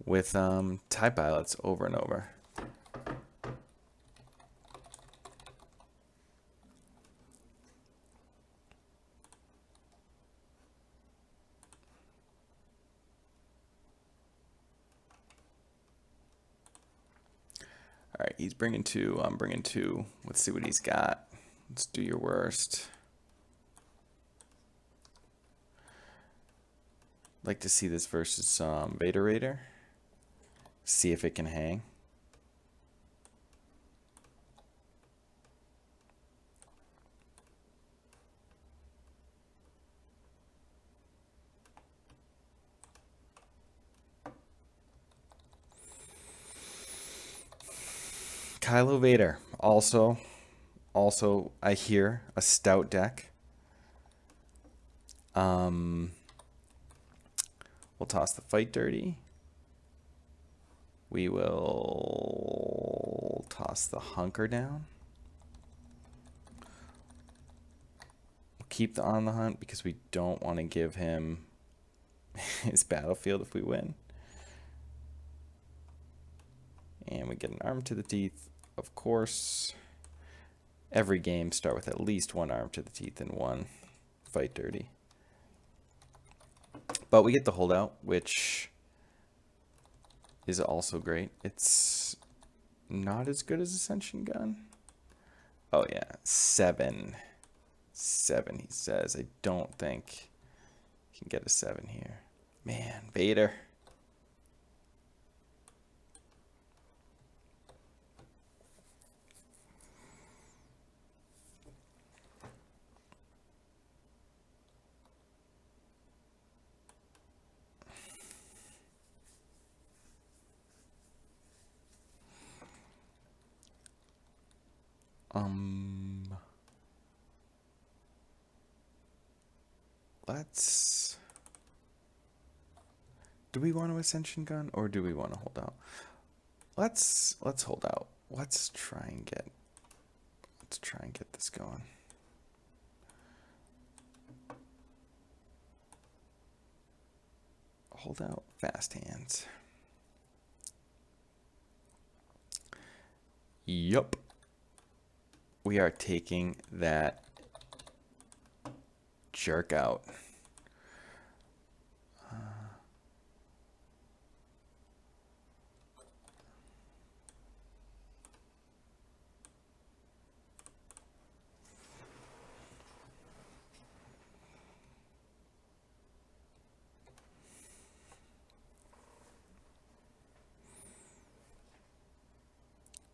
with TIE pilots over and over. Alright, he's bringing 2. I'm bringing 2. Let's see what he's got. Let's do your worst. Like to see this versus some Beta Raider. See if it can hang. Kylo Vader, also I hear a stout deck. We'll toss the fight dirty. We will toss the hunker down. We'll keep the on the hunt because we don't want to give him his battlefield if we win. And we get an arm to the teeth. Of course, every game start with at least 1 arm to the teeth and 1 fight dirty. But we get the holdout, which is also great. It's not as good as Ascension Gun. Oh yeah, 7. 7, he says. I don't think he can get a 7 here. Man, Vader. Let's... Do we want to Ascension Gun or do we want to hold out? Let's hold out. Let's try and get this going. Hold out, fast hands. Yup. We are taking that jerk out.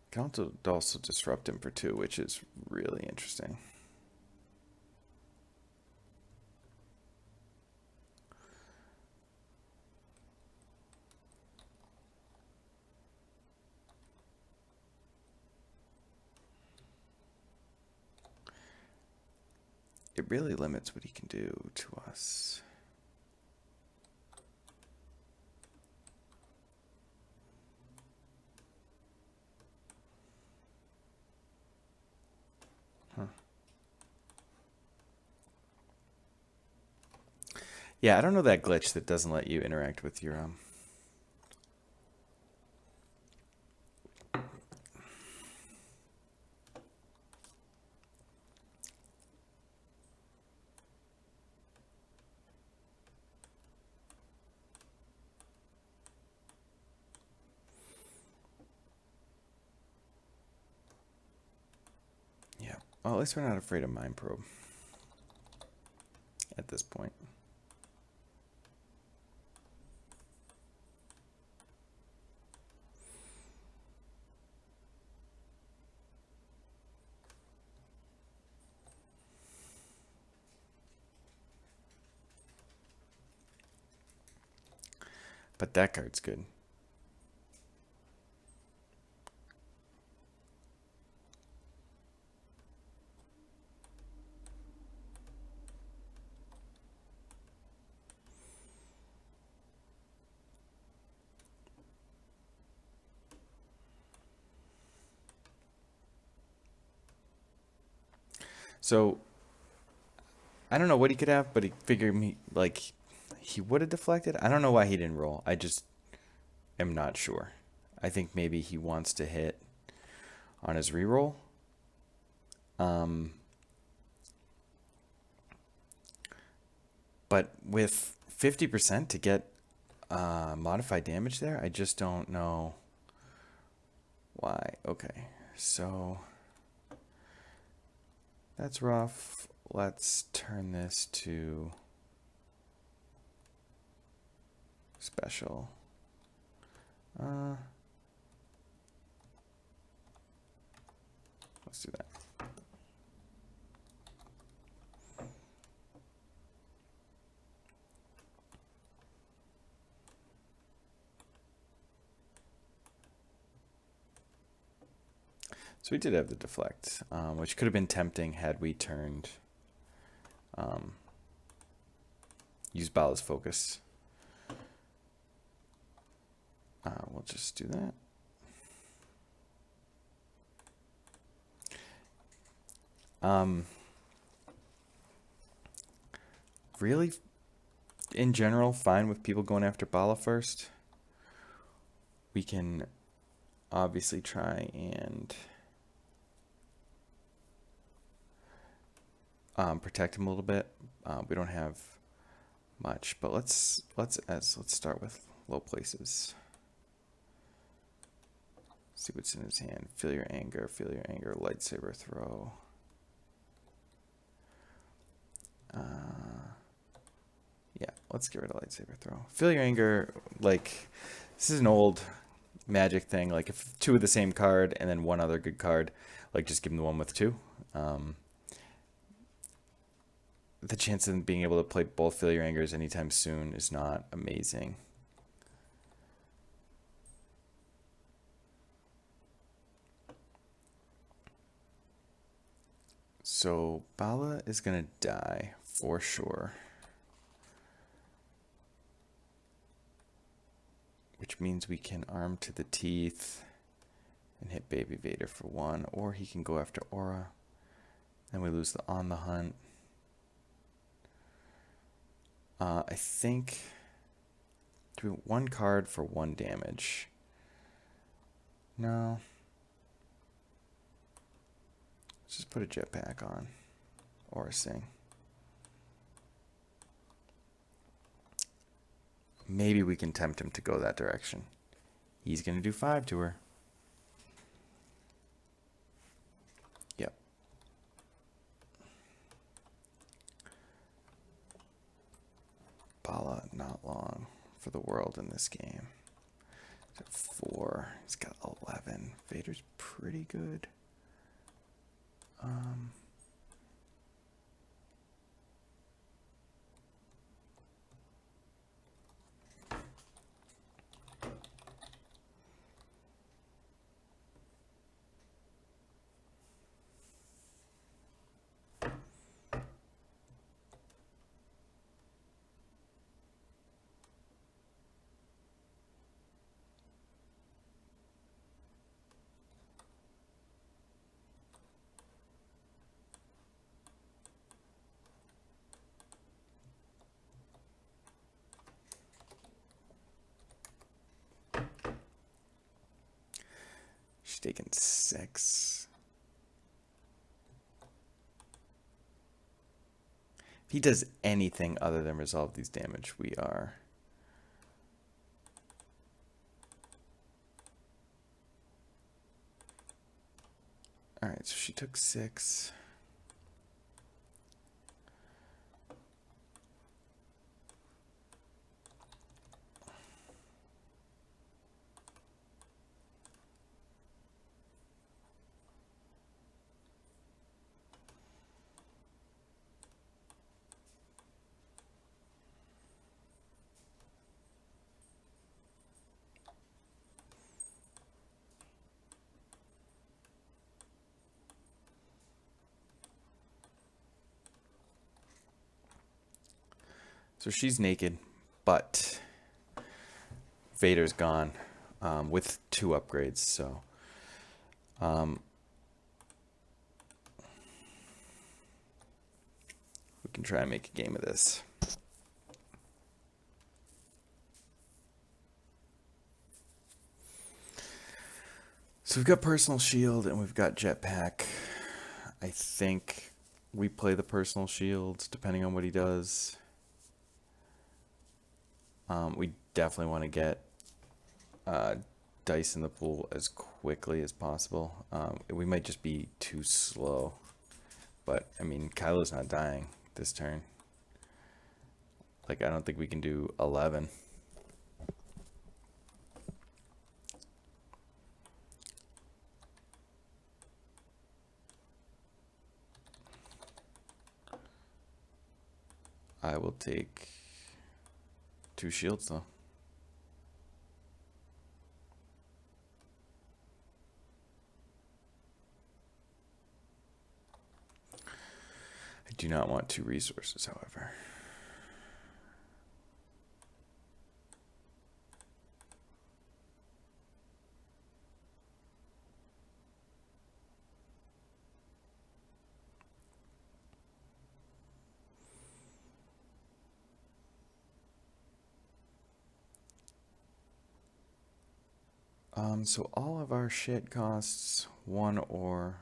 Can also disrupt him for 2, which is really interesting. It really limits what he can do to us. Yeah, I don't know that glitch that doesn't let you interact with your Yeah. Well, at least we're not afraid of Mind Probe at this point. But that card's good. So I don't know what he could have, but he figured me like he would have deflected. I don't know why he didn't roll. I just am not sure. I think maybe he wants to hit on his reroll. But with 50% to get modified damage there, I just don't know Y. Okay, so that's rough. Let's turn this to special. Let's do that. So we did have the deflect, which could have been tempting had we turned, use Bala's focus. We'll just do that. Really, in general, fine with people going after Bala first. We can obviously try and protect him a little bit. We don't have much, but let's start with low places. See what's in his hand. Feel your anger, lightsaber throw. Yeah, let's get rid of lightsaber throw. Feel your anger, like, this is an old magic thing. Like, if two of the same card and then one other good card, like, just give him the one with two. The chance of being able to play both Feel Your Angers anytime soon is not amazing. So Bala is going to die for sure. Which means we can arm to the teeth and hit Baby Vader for one, or he can go after eAurra. Then we lose the on the hunt. I think do one card for one damage. No. Let's just put a jetpack on or a sing. Maybe we can tempt him to go that direction. He's going to do 5 to her. Yep. Bala, not long for the world in this game. He's at 4. He's got 11. Vader's pretty good. She's taking 6. If he does anything other than resolve these damage, we are. Alright, so she took 6. So she's naked, but Vader's gone with 2 upgrades. So we can try and make a game of this. So we've got personal shield and we've got jetpack. I think we play the personal shield depending on what he does. We definitely want to get dice in the pool as quickly as possible. We might just be too slow. But, I mean, Kylo's not dying this turn. Like, I don't think we can do 11. I will take 2 shields, though. I do not want 2 resources, however. So all of our shit costs 1 or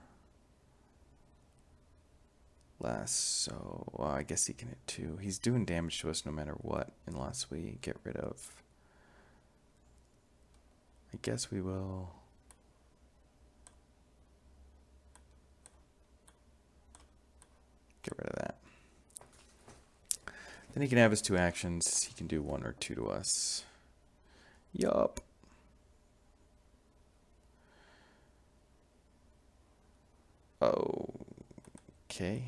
less. So well, I guess he can hit 2. He's doing damage to us no matter what, unless we get rid of. I guess we will. Get rid of that. Then he can have his 2 actions. He can do 1 or 2 to us. Yup. Okay.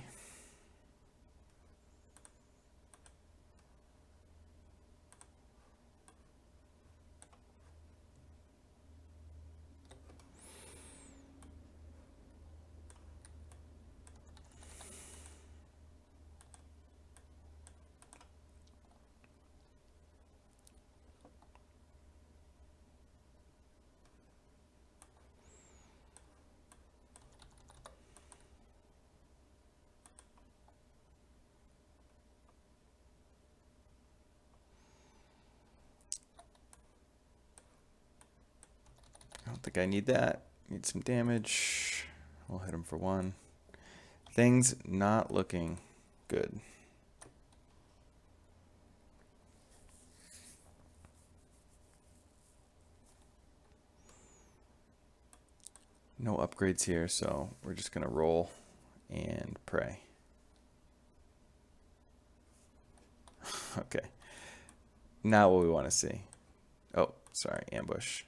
I don't think I need that. Need some damage. We'll hit him for 1. Things not looking good. No upgrades here, so we're just going to roll and pray. Okay. Not what we want to see. Oh, sorry, ambush.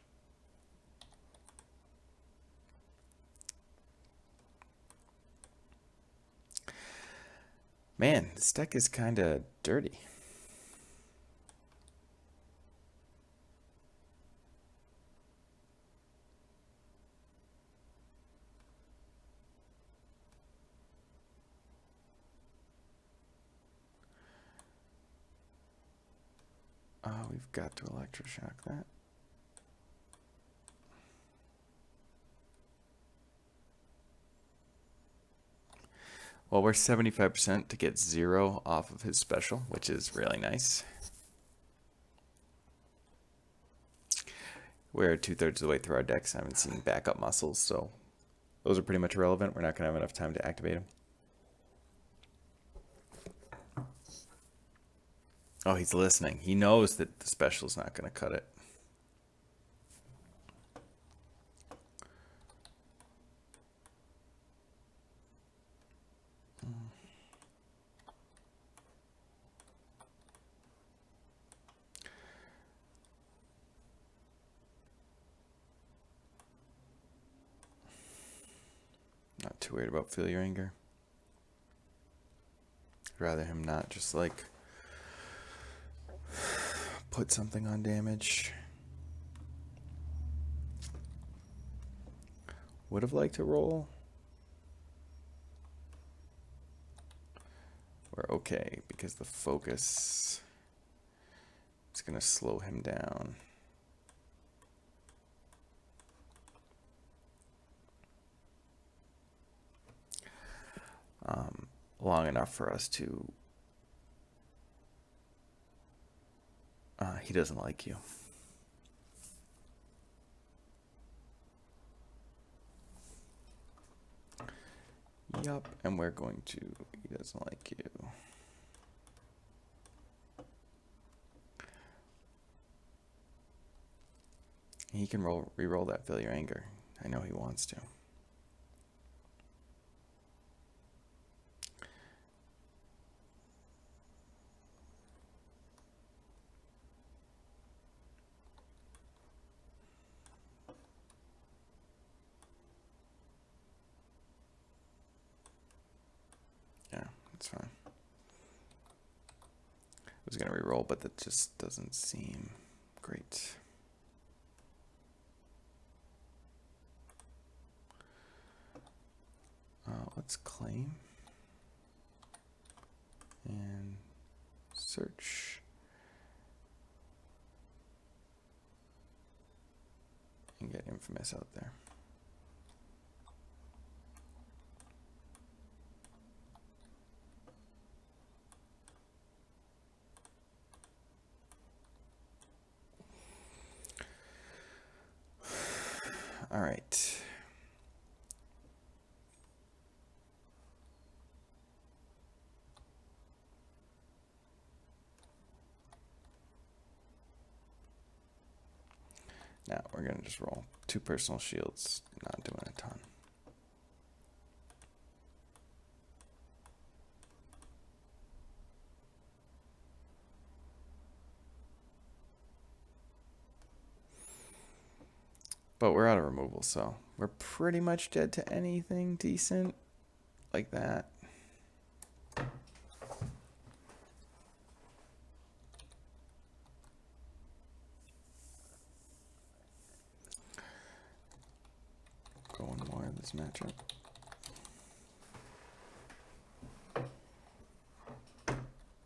Man, this deck is kind of dirty. We've got to electroshock that. Well, we're 75% to get 0 off of his special, which is really nice. We're 2/3 of the way through our decks. I haven't seen backup muscles, so those are pretty much irrelevant. We're not going to have enough time to activate them. Oh, he's listening. He knows that the special's not going to cut it. Not too worried about feel your anger. I'd rather him not just like put something on damage. Would have liked to roll. We're okay because the focus is going to slow him down. Long enough for us to he doesn't like you. Yup, and we're going to, he doesn't like you. He can re-roll that Feel Your Anger. I know he wants to. Yeah, it's fine. I was going to re-roll, but that just doesn't seem great. Let's claim and search and get Infamous out there. All right. Now we're going to just roll 2 personal shields, not doing a ton. But we're out of removal, so we're pretty much dead to anything decent like that. Go one more in this matchup.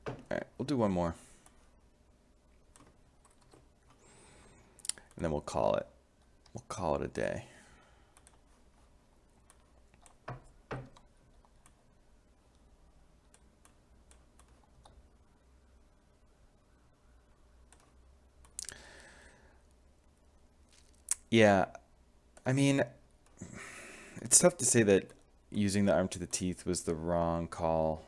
Alright, we'll do one more. And then we'll call it. We'll call it a day. Yeah, I mean, it's tough to say that using the Arm to the Teeth was the wrong call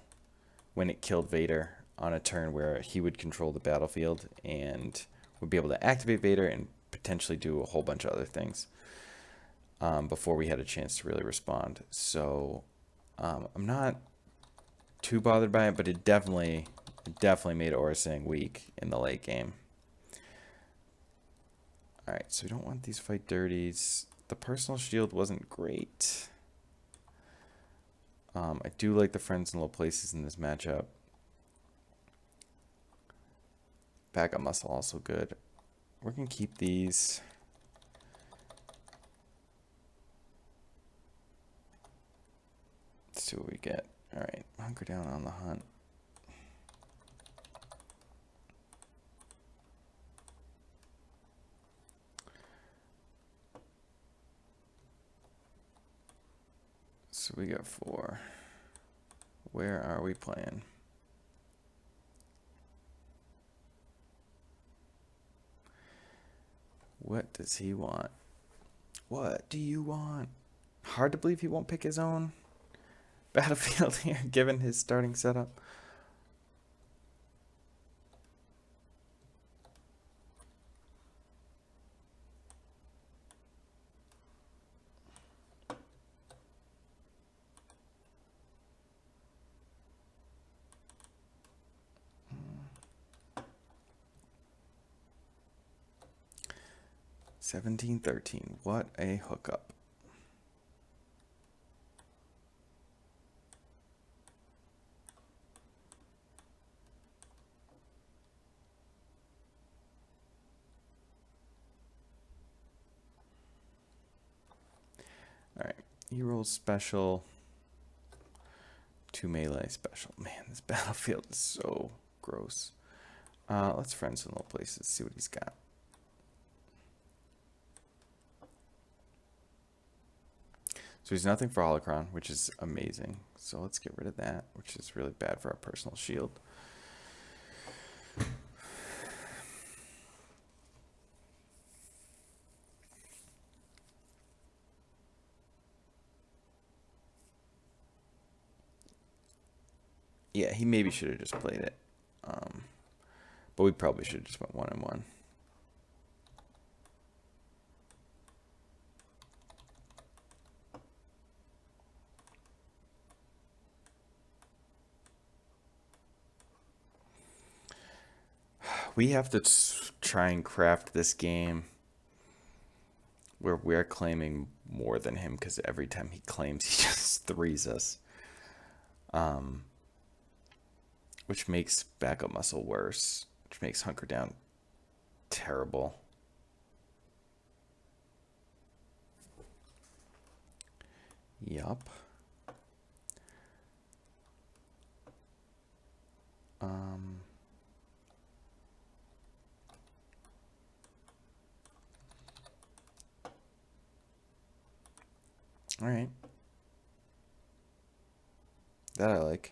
when it killed Vader on a turn where he would control the battlefield and would be able to activate Vader and potentially do a whole bunch of other things before we had a chance to really respond. So I'm not too bothered by it, but it definitely made Aura Sing weak in the late game. Alright, so we don't want these fight dirties. The personal shield wasn't great. I do like the friends in low places in this matchup. Backup muscle also good. We're going to keep these. Let's see what we get. Alright, hunker down on the hunt. So we got 4. Where are we playing? What does he want? What do you want? Hard to believe he won't pick his own battlefield here, given his starting setup. $17-13. What a hookup. Alright, he rolls special. 2 melee special. Man, this battlefield is so gross. Let's friends in low places, see what he's got. So he's nothing for Holocron, which is amazing. So let's get rid of that, which is really bad for our personal shield. Yeah, he maybe should have just played it. But we probably should have just went 1-1. We have to try and craft this game where we're claiming more than him, because every time he claims, he just threes us. Which makes backup muscle worse, which makes hunker down terrible. Yup. All right. That I like.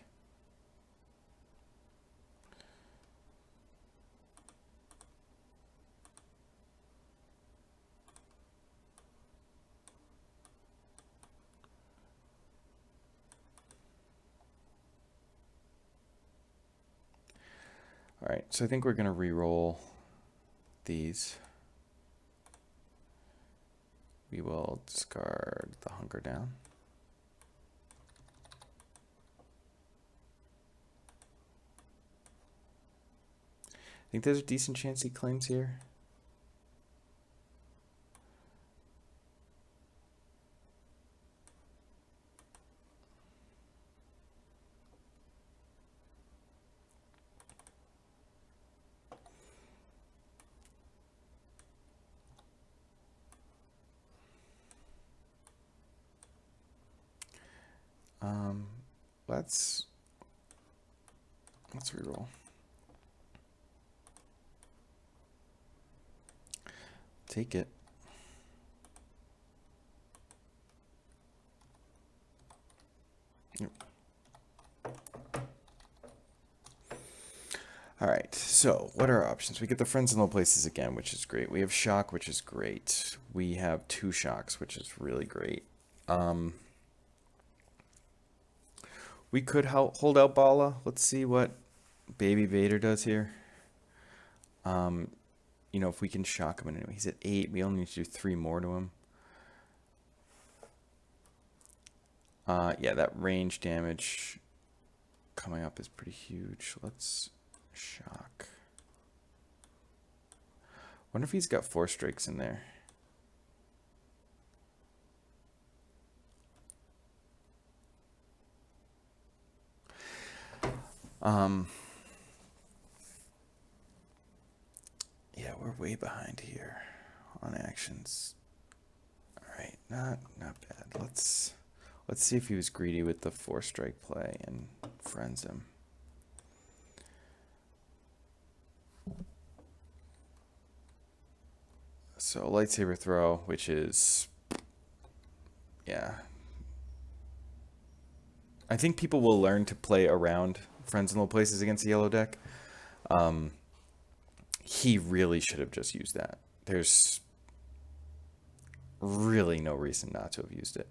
All right, so I think we're going to re-roll these. We will discard the hunker down. I think there's a decent chance he claims here. Let's reroll. Take it. Yep. All right, so what are our options? We get the friends in low places again, which is great. We have shock, which is great. We have 2 shocks, which is really great. We could hold out Bala. Let's see what Baby Vader does here. You know, if we can shock him anyway. He's at 8. We only need to do 3 more to him. Yeah, that range damage coming up is pretty huge. Let's shock. Wonder if he's got 4 strikes in there. Yeah, we're way behind here on actions. All right, not bad. Let's see if he was greedy with the 4-strike play and friends him. So lightsaber throw, which is, yeah. I think people will learn to play around friends in low places against the yellow deck. He really should have just used that. There's really no reason not to have used it.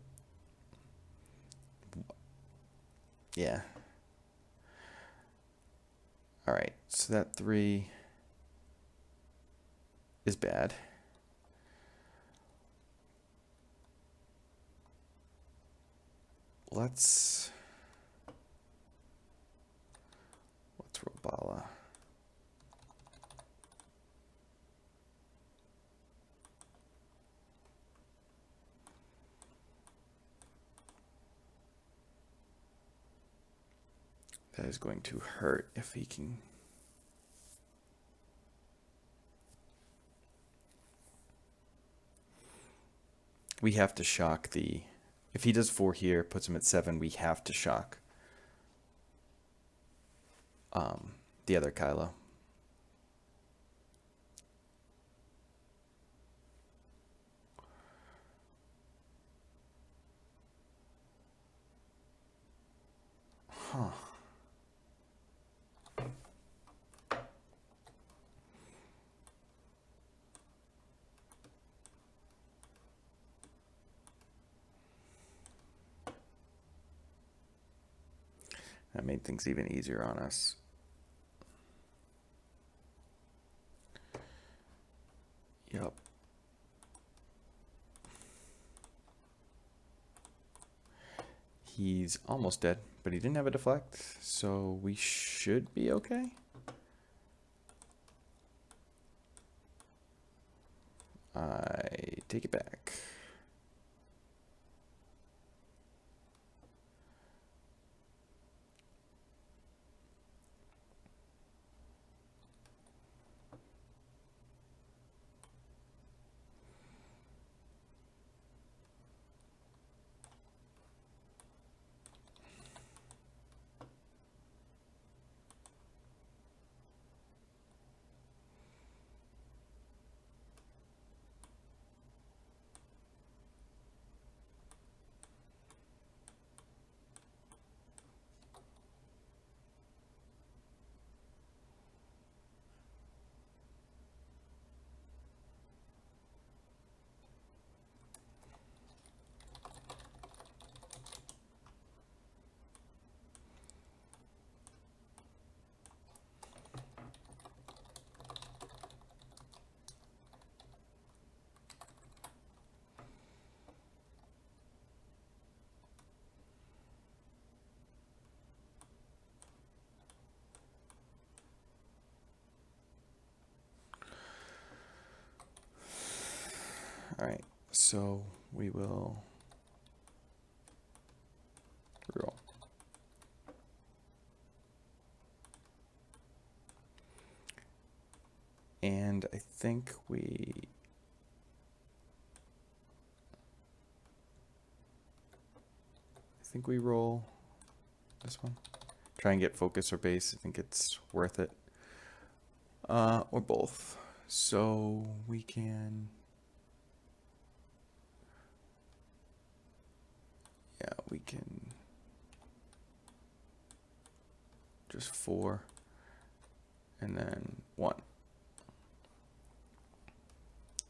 Yeah. All right, so that 3 is bad. Let's roll Bala. That is going to hurt if he can. We have to shock the. If he does 4 here, puts him at 7, we have to shock the other Kylo. Huh. That made things even easier on us. Yep. He's almost dead, but he didn't have a deflect, so we should be okay. take it back. All right, so we will roll. And I think we roll this one. Try and get focus or base. I think it's worth it. Or both. So we can, yeah, we can just 4 and then 1.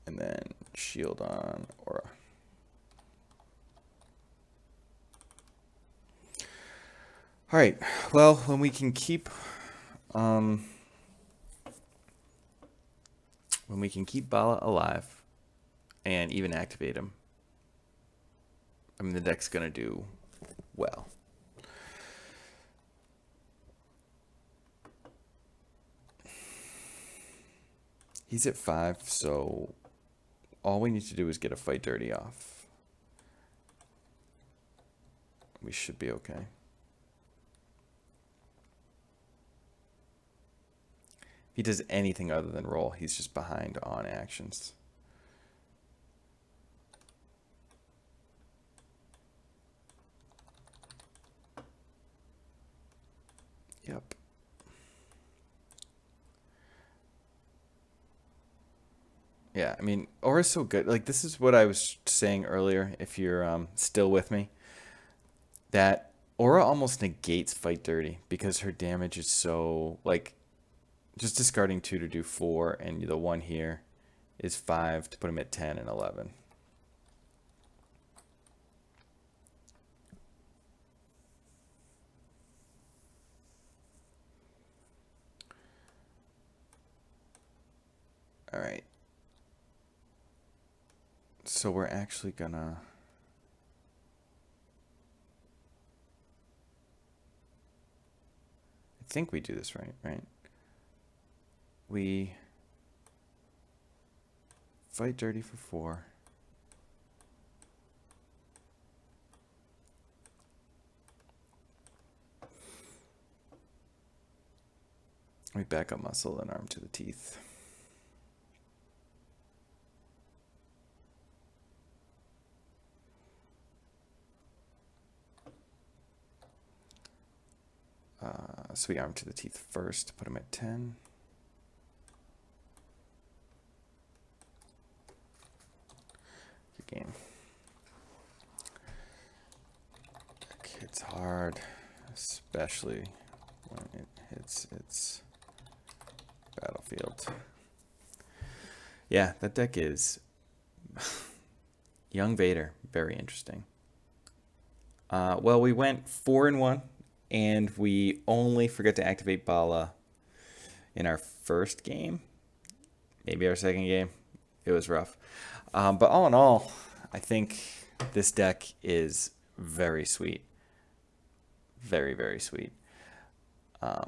And then shield on eAurra. All right, well, when we can keep Bala alive and even activate him, I mean, the deck's gonna do well. He's at 5, so all we need to do is get a fight dirty off. We should be okay. If he does anything other than roll, he's just behind on actions. Yep. Yeah, I mean, eAurra's so good. Like, this is what I was saying earlier, if you're still with me, that eAurra almost negates fight dirty because her damage is so, like, just discarding 2 to do 4, and the 1 here is 5 to put him at 10 and 11. All right. So we're actually gonna, I think we do this right? We fight dirty for 4. We back up muscle and arm to the teeth. So we arm to the teeth first, put him at 10. Good game. Deck hits hard, especially when it hits its battlefield. Yeah, that deck is Young Vader, very interesting. Well, we went 4-1. And we only forgot to activate Bala in our first game. Maybe our second game. It was rough. But all in all, I think this deck is very sweet. Very, very sweet. Yeah.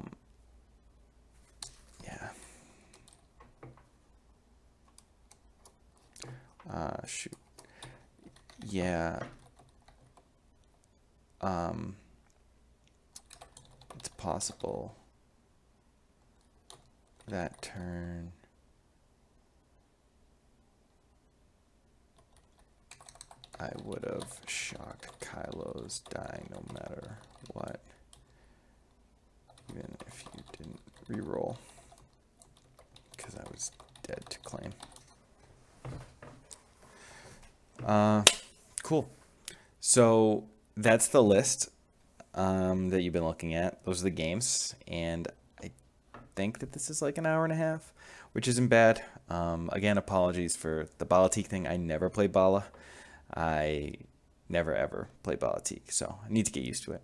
Shoot. Yeah. It's possible that turn I would have shocked Kylo's dying no matter what, even if you didn't reroll, because I was dead to claim. Cool. So that's the list that you've been looking at. Those are the games, and I think that this is like an hour and a half, which isn't bad. Again, apologies for the Bala Tik thing. I never play Bala. I never ever play Bala Tik, so I need to get used to it.